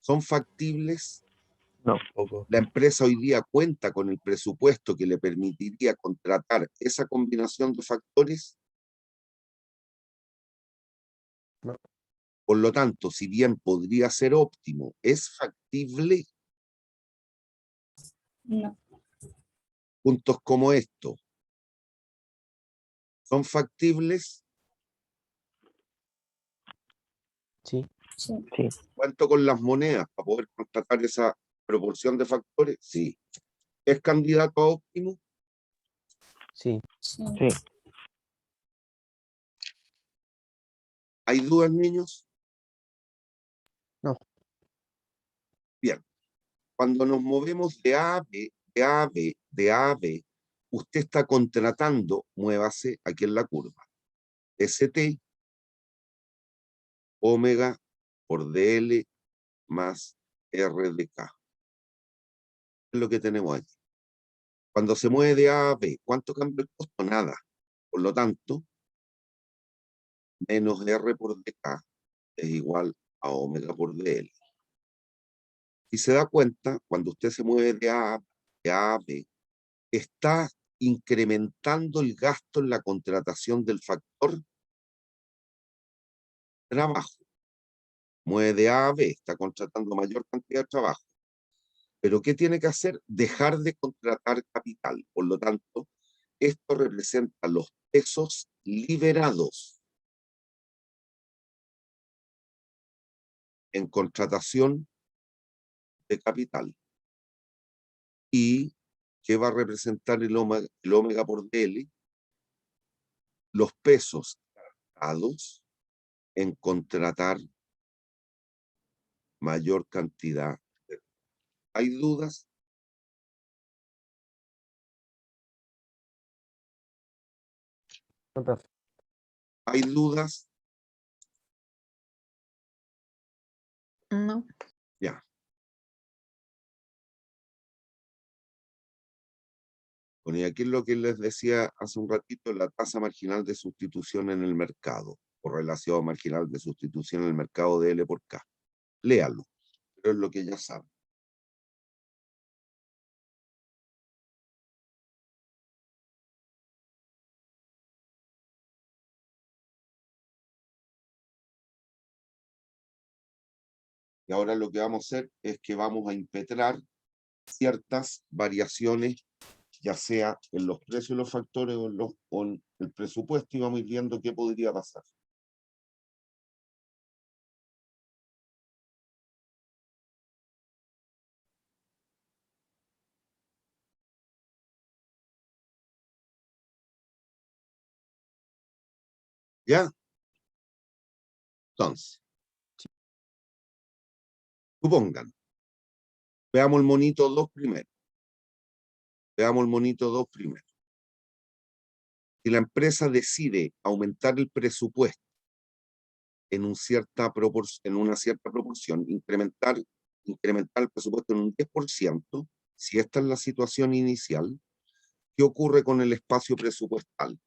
¿son factibles? Poco. La empresa hoy día cuenta con el presupuesto que le permitiría contratar esa combinación de factores. No. Por lo tanto, si bien podría ser óptimo, ¿es factible? No. Puntos como estos, ¿son factibles? Sí. Sí. Sí. ¿Cuánto con las monedas para poder contratar esa proporción de factores? Sí. ¿Es candidato a óptimo? Sí. Sí. Sí. ¿Hay dudas, niños? No. Bien. Cuando nos movemos de A a B, de A a B, de A a B, usted está contratando, muévase aquí en la curva, ST, omega por DL más R de K. Es lo que tenemos aquí. Cuando se mueve de A a B, ¿cuánto cambia el costo? Nada. Por lo tanto, menos R por DK es igual a omega por DL. Si se da cuenta, cuando usted se mueve de A a B, está incrementando el gasto en la contratación del factor trabajo. Mueve de A a B, está contratando mayor cantidad de trabajo. Pero ¿qué tiene que hacer? Dejar de contratar capital. Por lo tanto, esto representa los pesos liberados en contratación de capital. ¿Y qué va a representar el omega por DL? Los pesos gastados en contratar mayor cantidad. ¿Hay dudas? No, profe. ¿Hay dudas? No. Ya. Bueno, y aquí es lo que les decía hace un ratito, la tasa marginal de sustitución en el mercado, o relación marginal de sustitución en el mercado de L por K. Léalo, pero es lo que ya saben. Y ahora lo que vamos a hacer es que vamos a impetrar ciertas variaciones, ya sea en los precios de los factores o en el presupuesto, y vamos a ir viendo qué podría pasar. ¿Ya? Entonces, supongan, veamos el monito 2 primero. Veamos el monito 2 primero. Si la empresa decide aumentar el presupuesto en una cierta proporción, incrementar el presupuesto en un 10%, si esta es la situación inicial, ¿qué ocurre con el espacio presupuestal?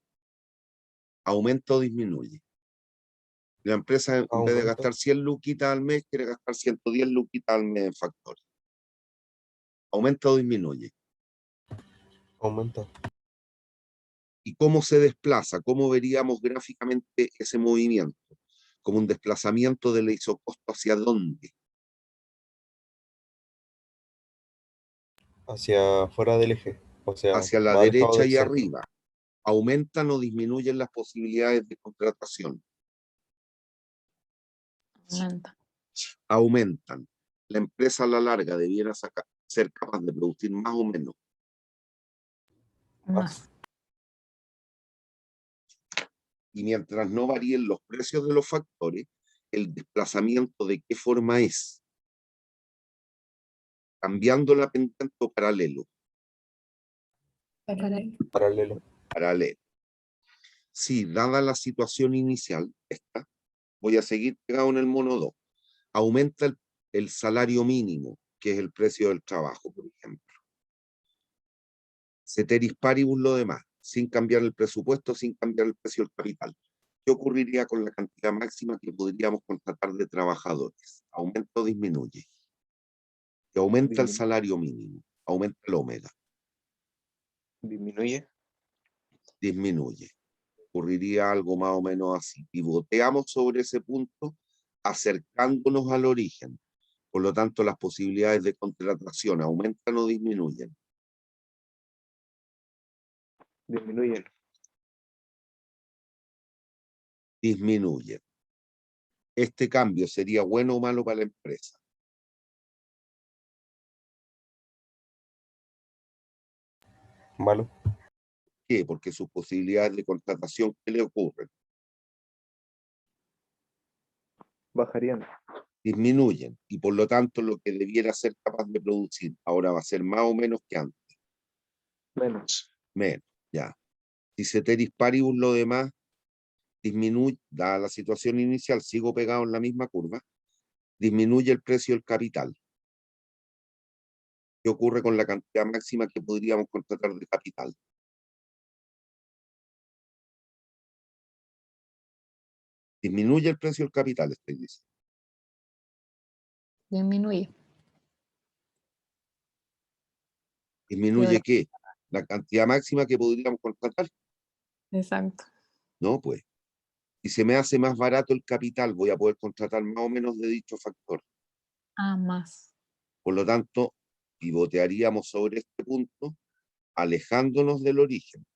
¿Aumenta o disminuye? La empresa, en vez de Aumenta. gastar 100 luquitas al mes, quiere gastar 110 luquitas al mes en factores. ¿Aumenta o disminuye? Aumenta. ¿Y cómo se desplaza? ¿Cómo veríamos gráficamente ese movimiento? Como un desplazamiento del isocosto ¿hacia dónde? Hacia fuera del eje. O sea, Hacia la más alejado derecha del y centro. arriba. ¿Aumentan o disminuyen las posibilidades de contratación? Aumenta. Aumentan. La empresa a la larga debiera ser capaz de producir más o menos. Más. Y mientras no varíen los precios de los factores, el desplazamiento de qué forma es. Cambiando la pendiente o paralelo. Paralelo. Paralelo. Sí, dada la situación inicial, esta, voy a seguir pegado en el mono 2. Aumenta el salario mínimo, que es el precio del trabajo, por ejemplo. Ceteris paribus lo demás, sin cambiar el presupuesto, sin cambiar el precio del capital. ¿Qué ocurriría con la cantidad máxima que podríamos contratar de trabajadores? ¿Aumenta o disminuye? Y aumenta el Disminuye. salario mínimo, aumenta el omega, Disminuye. disminuye. Ocurriría algo más o menos así. Pivoteamos sobre ese punto, acercándonos al origen. Por lo tanto, las posibilidades de contratación aumentan o disminuyen. Disminuyen. Disminuyen. ¿Este cambio sería bueno o malo para la empresa? Malo. ¿Por qué? Porque sus posibilidades de contratación, ¿qué le ocurren? Bajarían. Disminuyen. Y por lo tanto, lo que debiera ser capaz de producir ahora va a ser más o menos que antes. Menos. Menos, ya. Si ceteris paribus lo demás disminuye, dada la situación inicial, sigo pegado en la misma curva, disminuye el precio del capital. ¿Qué ocurre con la cantidad máxima que podríamos contratar de capital? Disminuye el precio del capital, estoy diciendo. Disminuye. ¿Disminuye qué? La cantidad máxima que podríamos contratar. Exacto. No, pues. Si se me hace más barato el capital, voy a poder contratar más o menos de dicho factor. Ah, más. Por lo tanto, pivotearíamos sobre este punto, alejándonos del origen.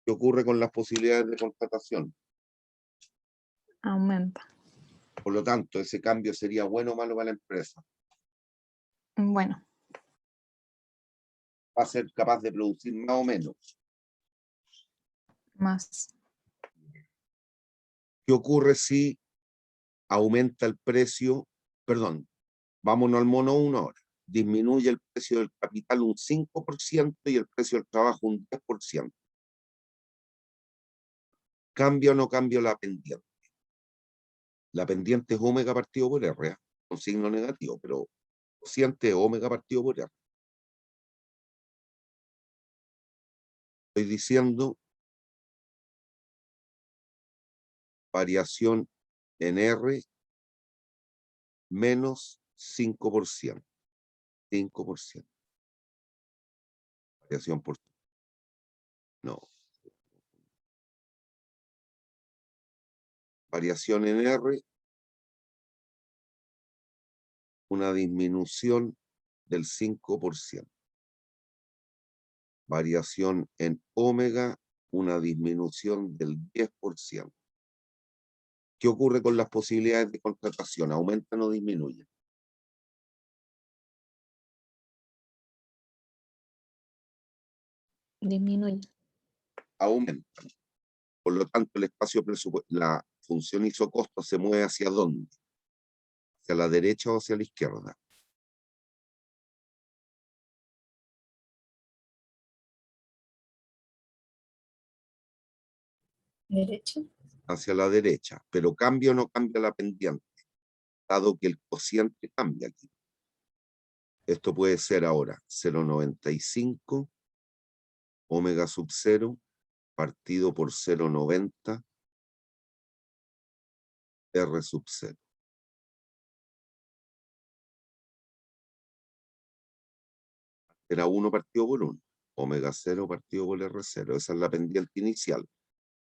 ¿Qué ocurre con las posibilidades de contratación? Aumenta. Por lo tanto, ese cambio sería bueno o malo para la empresa. Bueno, Va a ser capaz de producir más o menos. más. ¿Qué ocurre si aumenta el precio? Perdón, vámonos al mono 1 ahora. Disminuye el precio del capital un 5% y el precio del trabajo un 10%. ¿Cambia o no cambia la pendiente? La pendiente es omega partido por R, con signo negativo, pero cociente omega partido por R. Estoy diciendo variación en R menos 5%. 5%. Variación por... No. Variación en R, una disminución del 5%. Variación en omega, una disminución del 10%. ¿Qué ocurre con las posibilidades de contratación? ¿Aumentan o disminuyen? Disminuye. Aumentan. Por lo tanto, el espacio presupuestario, la función isocosto se mueve ¿hacia dónde? ¿Hacia la derecha o hacia la izquierda? Derecho. Hacia la derecha. Pero ¿cambia o no cambia la pendiente? Dado que el cociente cambia aquí. Esto puede ser ahora 0,95 omega sub 0 partido por 0,90 R sub 0. Era 1 partido por 1. Omega 0 partido por R0. Esa es la pendiente inicial.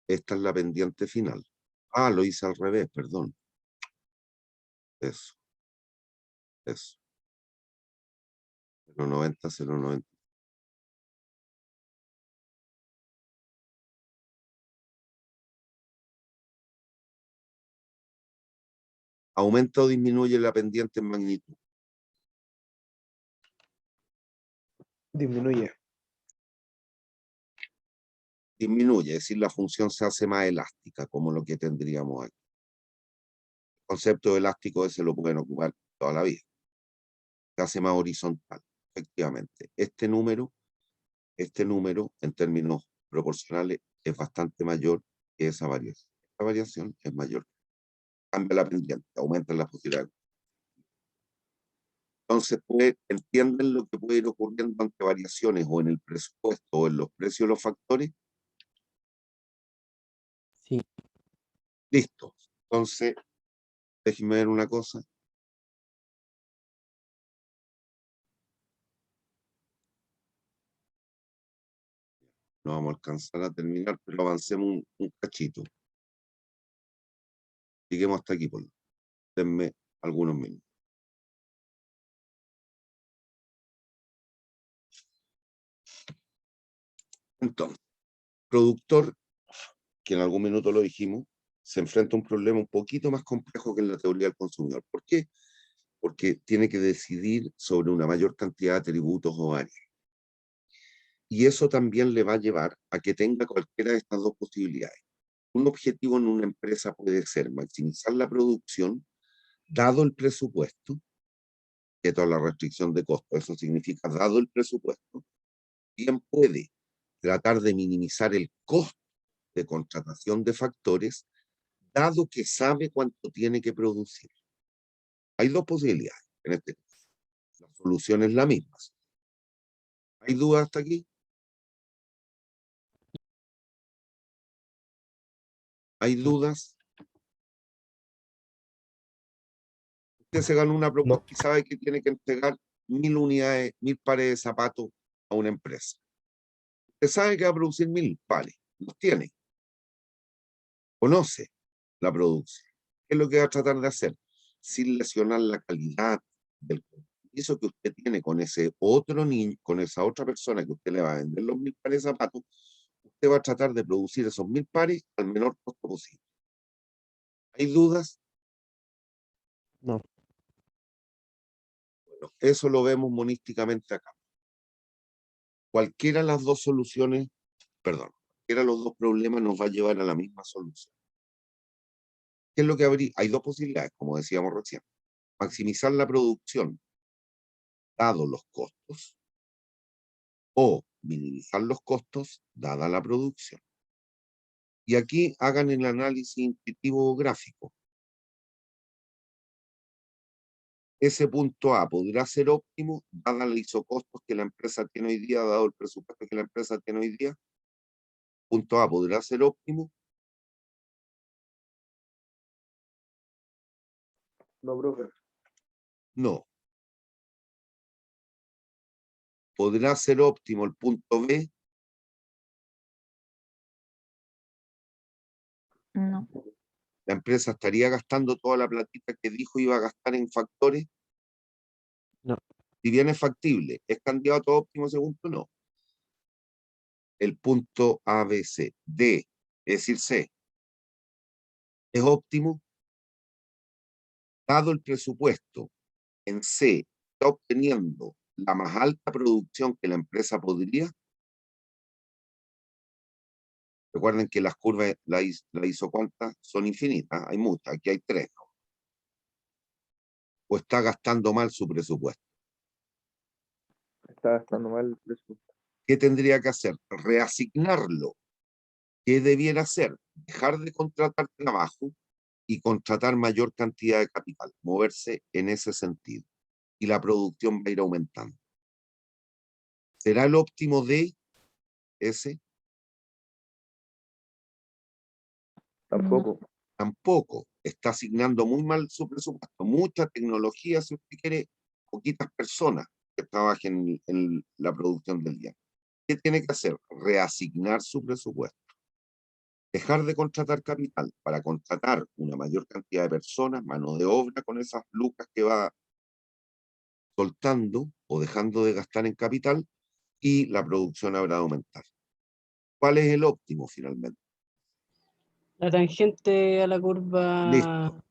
Esta es la pendiente final. Ah, lo hice al revés, perdón. Eso. Eso. 0,90, 0,90. ¿Aumenta o disminuye la pendiente en magnitud? Disminuye. Disminuye, es decir, la función se hace más elástica, como lo que tendríamos aquí. El concepto elástico ese lo pueden ocupar toda la vida. Se hace más horizontal, efectivamente. Este número, en términos proporcionales, es bastante mayor que esa variación. Esta variación es mayor. Cambia la pendiente, aumenta las posibilidades. Entonces, ¿entienden lo que puede ir ocurriendo ante variaciones o en el presupuesto o en los precios de los factores? Sí. Listo. Entonces, déjenme ver una cosa. No vamos a alcanzar a terminar, pero avancemos un cachito. Lleguemos hasta aquí, por denme algunos minutos. Entonces, productor, que en algún minuto lo dijimos, se enfrenta a un problema un poquito más complejo que en la teoría del consumidor. ¿Por qué? Porque tiene que decidir sobre una mayor cantidad de tributos o áreas. Y eso también le va a llevar a que tenga cualquiera de estas dos posibilidades. Un objetivo en una empresa puede ser maximizar la producción, dado el presupuesto, que toda la restricción de costos, eso significa dado el presupuesto, bien puede tratar de minimizar el costo de contratación de factores, dado que sabe cuánto tiene que producir. Hay dos posibilidades en este caso. La solución es la misma. ¿Hay dudas hasta aquí? ¿Hay dudas? Usted se ganó una propuesta y sabe que tiene que entregar 1000 unidades, 1000 pares de zapatos a una empresa. Usted sabe que va a producir 1000 pares. Los tiene. Conoce la producción. ¿Qué es lo que va a tratar de hacer? Sin lesionar la calidad del compromiso que usted tiene con ese otro niño, con esa otra persona que usted le va a vender los 1000 pares de zapatos, usted va a tratar de producir esos 1000 pares al menor costo posible. ¿Hay dudas? No. Bueno, eso lo vemos monísticamente acá. Cualquiera de las dos soluciones, perdón, cualquiera de los dos problemas nos va a llevar a la misma solución. ¿Qué es lo que habría? Hay dos posibilidades, como decíamos recién. Maximizar la producción, dado los costos, o minimizar los costos, dada la producción. Y aquí hagan el análisis intuitivo gráfico. Ese punto A podrá ser óptimo, dada los isocostos que la empresa tiene hoy día, dado el presupuesto que la empresa tiene hoy día. Punto A podrá ser óptimo. No, profe. No. ¿Podrá ser óptimo el punto B? No. ¿La empresa estaría gastando toda la platita que dijo iba a gastar en factores? No. Si bien es factible, ¿es candidato a óptimo ese punto? No. El punto A, B, C. D, es decir, C. ¿Es óptimo? Dado el presupuesto, en C está obteniendo la más alta producción que la empresa podría. Recuerden que las curvas la hizo cuántas son infinitas, hay muchas, aquí hay 3. ¿No? O está gastando mal su presupuesto. Está gastando mal el presupuesto. ¿Qué tendría que hacer? Reasignarlo. ¿Qué debiera hacer? Dejar de contratar trabajo y contratar mayor cantidad de capital, moverse en ese sentido. Y la producción va a ir aumentando. ¿Será el óptimo de ese? Tampoco. Tampoco. Está asignando muy mal su presupuesto. Mucha tecnología, si usted quiere, poquitas personas que trabajen en la producción del día. ¿Qué tiene que hacer? Reasignar su presupuesto. Dejar de contratar capital para contratar una mayor cantidad de personas, mano de obra, con esas lucas que va soltando o dejando de gastar en capital, y la producción habrá de aumentar. ¿Cuál es el óptimo finalmente? La tangente a la curva. Listo.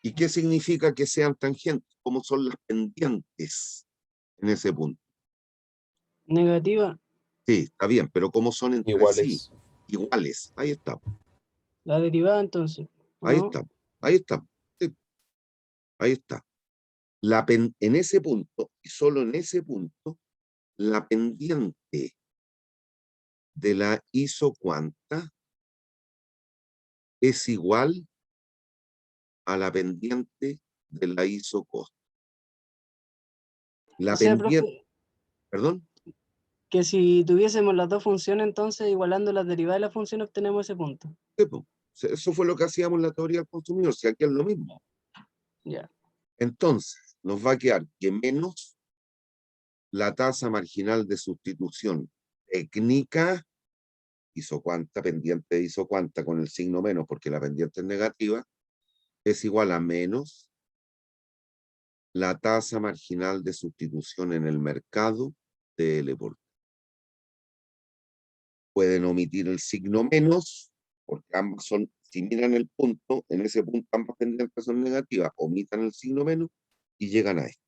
¿Y qué significa que sean tangentes? ¿Cómo son las pendientes en ese punto? Negativa. Sí, está bien, pero ¿cómo son entre sí? Iguales. Iguales. Ahí está. La derivada entonces. Ahí ¿no? está. Ahí está. Sí, ahí está. En ese punto, y solo en ese punto, la pendiente de la isocuanta es igual a la pendiente de la isocosto. La O sea, pendiente, profe, perdón, que si tuviésemos las dos funciones, entonces igualando las derivadas de la función obtenemos ese punto. eso fue lo que hacíamos en la teoría del consumidor, si aquí es lo mismo. Ya. Entonces, nos va a quedar que menos la tasa marginal de sustitución técnica isocuanta, pendiente de isocuanta con el signo menos, porque la pendiente es negativa, es igual a menos la tasa marginal de sustitución en el mercado de L por T. Pueden omitir el signo menos, porque ambas son, si miran el punto, en ese punto ambas pendientes son negativas, omitan el signo menos y llegan a esto.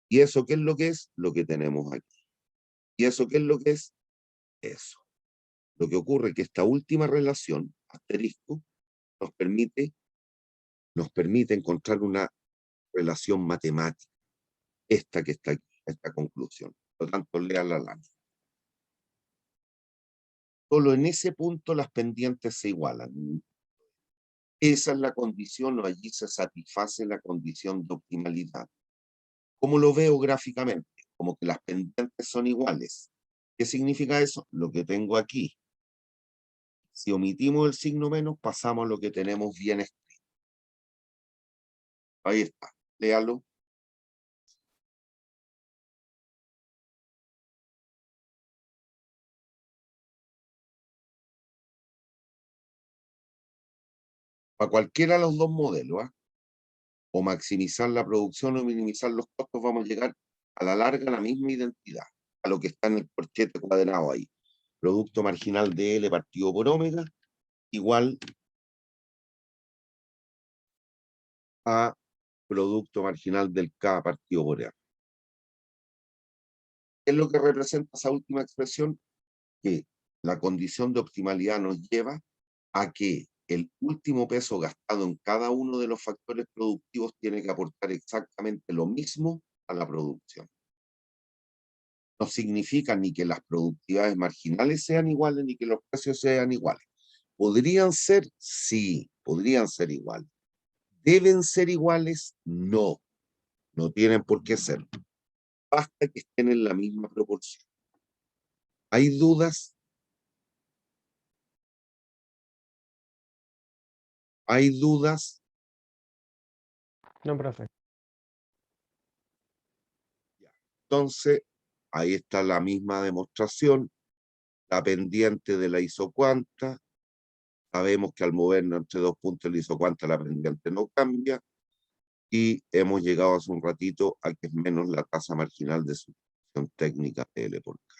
¿Y eso qué es lo que es? Lo que tenemos aquí. ¿Y eso qué es lo que es? Eso. Lo que ocurre es que esta última relación, asterisco, nos permite encontrar una relación matemática. Esta que está aquí, esta conclusión. Por lo tanto, lea la lámina. Solo en ese punto las pendientes se igualan. Esa es la condición, o allí se satisface la condición de optimalidad. ¿Cómo lo veo gráficamente? Como que las pendientes son iguales. ¿Qué significa eso? Lo que tengo aquí. Si omitimos el signo menos, pasamos a lo que tenemos bien escrito. Ahí está. Léalo. Para cualquiera de los dos modelos, o maximizar la producción o minimizar los costos, vamos a llegar a la larga a la misma identidad, a lo que está en el corchete cuadrado ahí. Producto marginal de L partido por omega igual a producto marginal del K partido por R. ¿Qué es lo que representa esa última expresión? Que la condición de optimalidad nos lleva a que el último peso gastado en cada uno de los factores productivos tiene que aportar exactamente lo mismo a la producción. No significa ni que las productividades marginales sean iguales, ni que los precios sean iguales. ¿Podrían ser? Sí, podrían ser iguales. ¿Deben ser iguales? No, no tienen por qué serlo. Basta que estén en la misma proporción. ¿Hay dudas? ¿Hay dudas? No, profe. Entonces, ahí está la misma demostración. La pendiente de la isocuanta. Sabemos que al movernos entre dos puntos de la isocuanta, la pendiente no cambia. Y hemos llegado hace un ratito a que es menos la tasa marginal de sustitución técnica de L por K.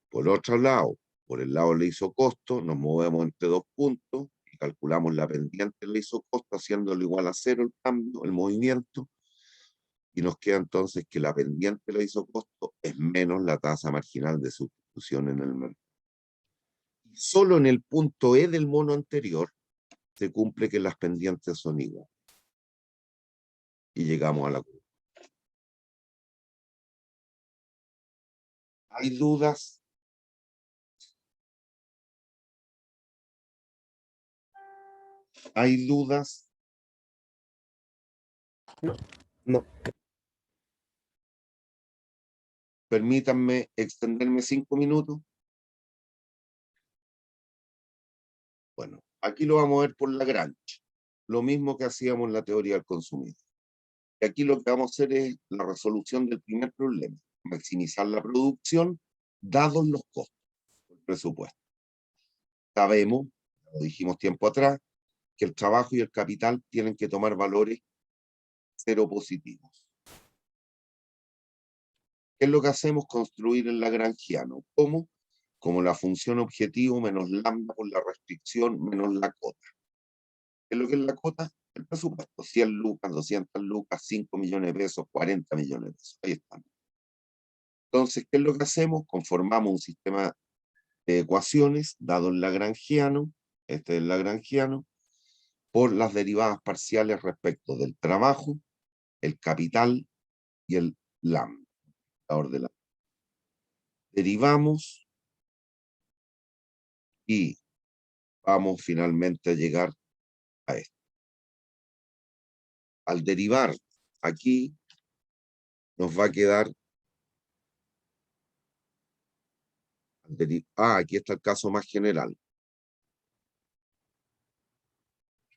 Por otro lado, por el lado del isocosto, nos movemos entre dos puntos y calculamos la pendiente del isocosto, haciéndolo igual a cero el cambio, el movimiento, y nos queda entonces que la pendiente del isocosto es menos la tasa marginal de sustitución en el mercado. Y solo en el punto E del mono anterior se cumple que las pendientes son iguales. Y llegamos a la curva. ¿Hay dudas? ¿Hay dudas? No. Permítanme extenderme 5 minutos. Bueno, aquí lo vamos a ver por Lagrange. Lo mismo que hacíamos en la teoría del consumidor. Y aquí lo que vamos a hacer es la resolución del primer problema. Maximizar la producción dados los costos del presupuesto. Sabemos, lo dijimos tiempo atrás, que el trabajo y el capital tienen que tomar valores cero positivos. ¿Qué es lo que hacemos? Construir el lagrangiano. ¿Cómo? Como la función objetivo menos lambda por la restricción menos la cota. ¿Qué es lo que es la cota? El presupuesto. 100 lucas, 200 lucas, 5 millones de pesos, 40 millones de pesos. Ahí están. Entonces, ¿qué es lo que hacemos? Conformamos un sistema de ecuaciones dado el lagrangiano, este es el lagrangiano, por las derivadas parciales respecto del trabajo, el capital y el lambda. Derivamos y vamos finalmente a llegar a esto. Al derivar aquí, nos va a quedar... aquí está el caso más general.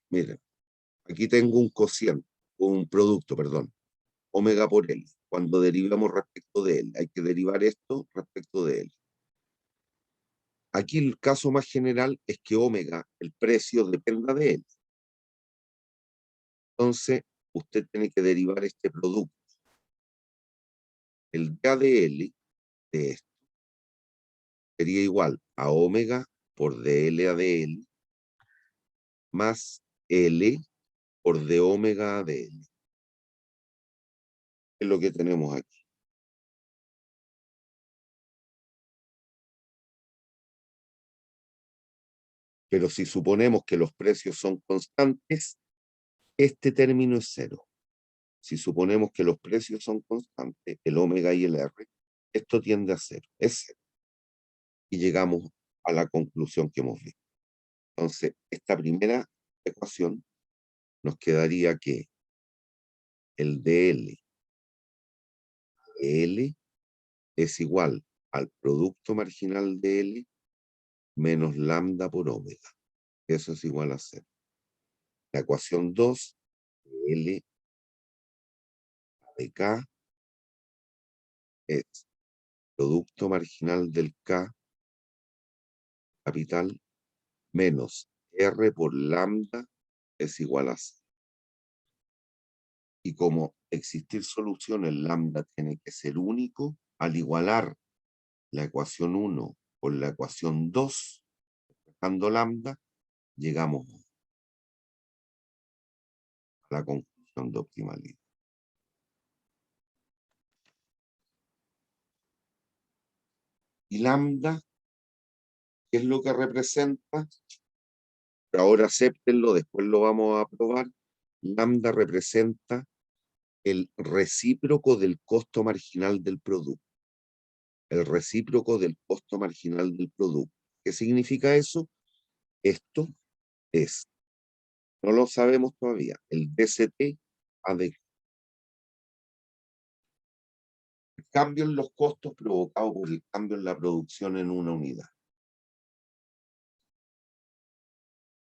Miren, aquí tengo un cociente, un producto, perdón, omega por L. Cuando derivamos respecto de L, hay que derivar esto respecto de L. Aquí el caso más general es que omega, el precio, dependa de él. Entonces, usted tiene que derivar este producto. El DADL de esto sería igual a omega por DL ADL más L por D omega ADL. Es lo que tenemos aquí. Pero si suponemos que los precios son constantes, este término es cero. Si suponemos que los precios son constantes, el omega y el R, esto tiende a cero, es cero. Y llegamos a la conclusión que hemos visto. Entonces, esta primera ecuación nos quedaría que el DL de L es igual al producto marginal de L menos lambda por omega. Eso es igual a cero. La ecuación 2 de L de K es producto marginal del K capital menos R por lambda es igual a cero. Y como existir solución, el lambda tiene que ser único, al igualar la ecuación 1 con la ecuación 2, dejando lambda, llegamos a la conclusión de optimalidad. Y lambda, ¿qué es lo que representa? Pero ahora acéptenlo, después lo vamos a probar. Lambda representa el recíproco del costo marginal del producto. El recíproco del costo marginal del producto. ¿Qué significa eso? Esto es, no lo sabemos todavía, el DCT AD. El cambio en los costos provocado por el cambio en la producción en una unidad.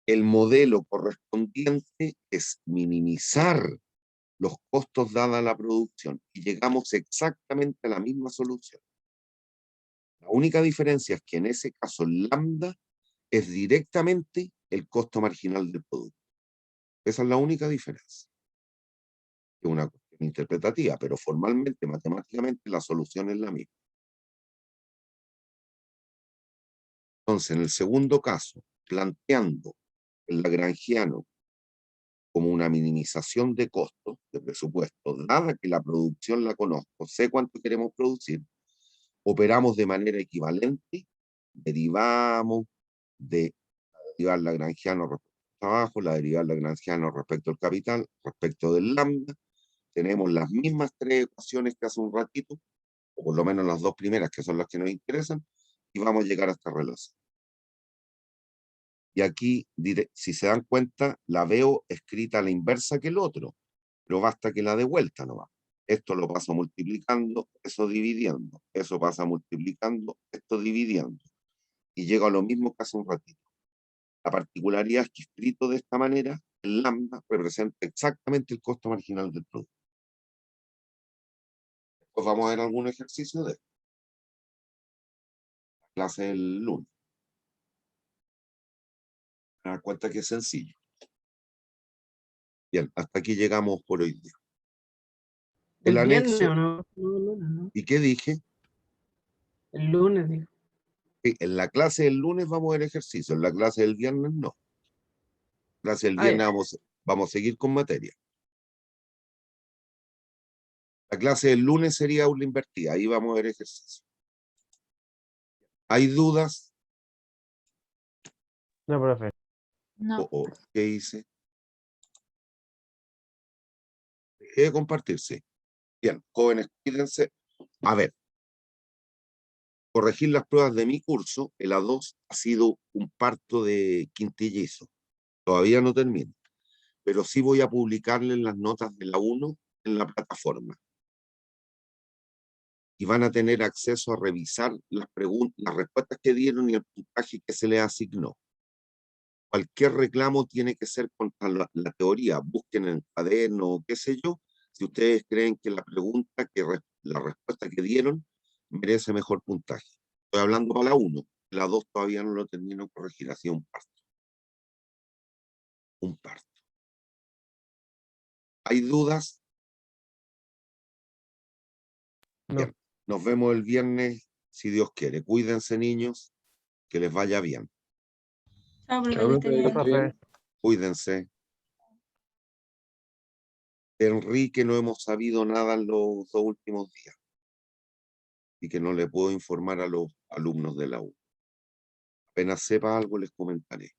El modelo correspondiente es minimizar los costos dada la producción y llegamos exactamente a la misma solución. La única diferencia es que en ese caso lambda es directamente el costo marginal del producto. Esa es la única diferencia. Es una cuestión interpretativa, pero formalmente, matemáticamente, la solución es la misma. Entonces, en el segundo caso, planteando el lagrangiano como una minimización de costos, de presupuesto, dada que la producción la conozco, sé cuánto queremos producir, operamos de manera equivalente, derivamos de derivar lagrangiano respecto al trabajo, la derivar lagrangiano respecto al capital, respecto del lambda, tenemos las mismas tres ecuaciones que hace un ratito, o por lo menos las dos primeras que son las que nos interesan, y vamos a llegar a esta relación. Y aquí, si se dan cuenta, la veo escrita a la inversa que el otro, pero basta que la dé vuelta nomás. Esto lo paso multiplicando, eso dividiendo, eso pasa multiplicando, esto dividiendo. Y llego a lo mismo que hace un ratito. La particularidad es que escrito de esta manera, el lambda representa exactamente el costo marginal del producto. Después vamos a ver algún ejercicio de esto. La clase del lunes. Me dan cuenta que es sencillo. Bien, hasta aquí llegamos por hoy día. El ¿El viernes anexo. o no? No, el lunes, ¿no? ¿Y qué dije? El lunes, digo. Sí, en la clase del lunes vamos a ver ejercicio, en la clase del viernes no. En la clase del Ah, viernes ya. vamos a seguir con materia. La clase del lunes sería aula invertida, ahí vamos a ver ejercicio. ¿Hay dudas? No, profe. No. ¿Qué hice? Dejé de compartirse. Bien, jóvenes, cuídense. A ver, corregir las pruebas de mi curso, el A2 ha sido un parto de quintillizo. Todavía no termino, pero sí voy a publicarle las notas de la 1 en la plataforma. Y van a tener acceso a revisar las preguntas, las respuestas que dieron y el puntaje que se les asignó. Cualquier reclamo tiene que ser contra la teoría. Busquen en el cuaderno, qué sé yo, si ustedes creen que la pregunta, la respuesta que dieron merece mejor puntaje. Estoy hablando para la 1. La 2 todavía no lo termino de corregir, hacía un parto. Un parto. ¿Hay dudas? No. Bien. Nos vemos el viernes, si Dios quiere. Cuídense, niños, que les vaya bien. Chao, profe, Chao, que esté profe, bien. Profe. Cuídense. De Enrique no hemos sabido nada en los 2 últimos días. Y que no le puedo informar a los alumnos de la U. Apenas sepa algo, les comentaré.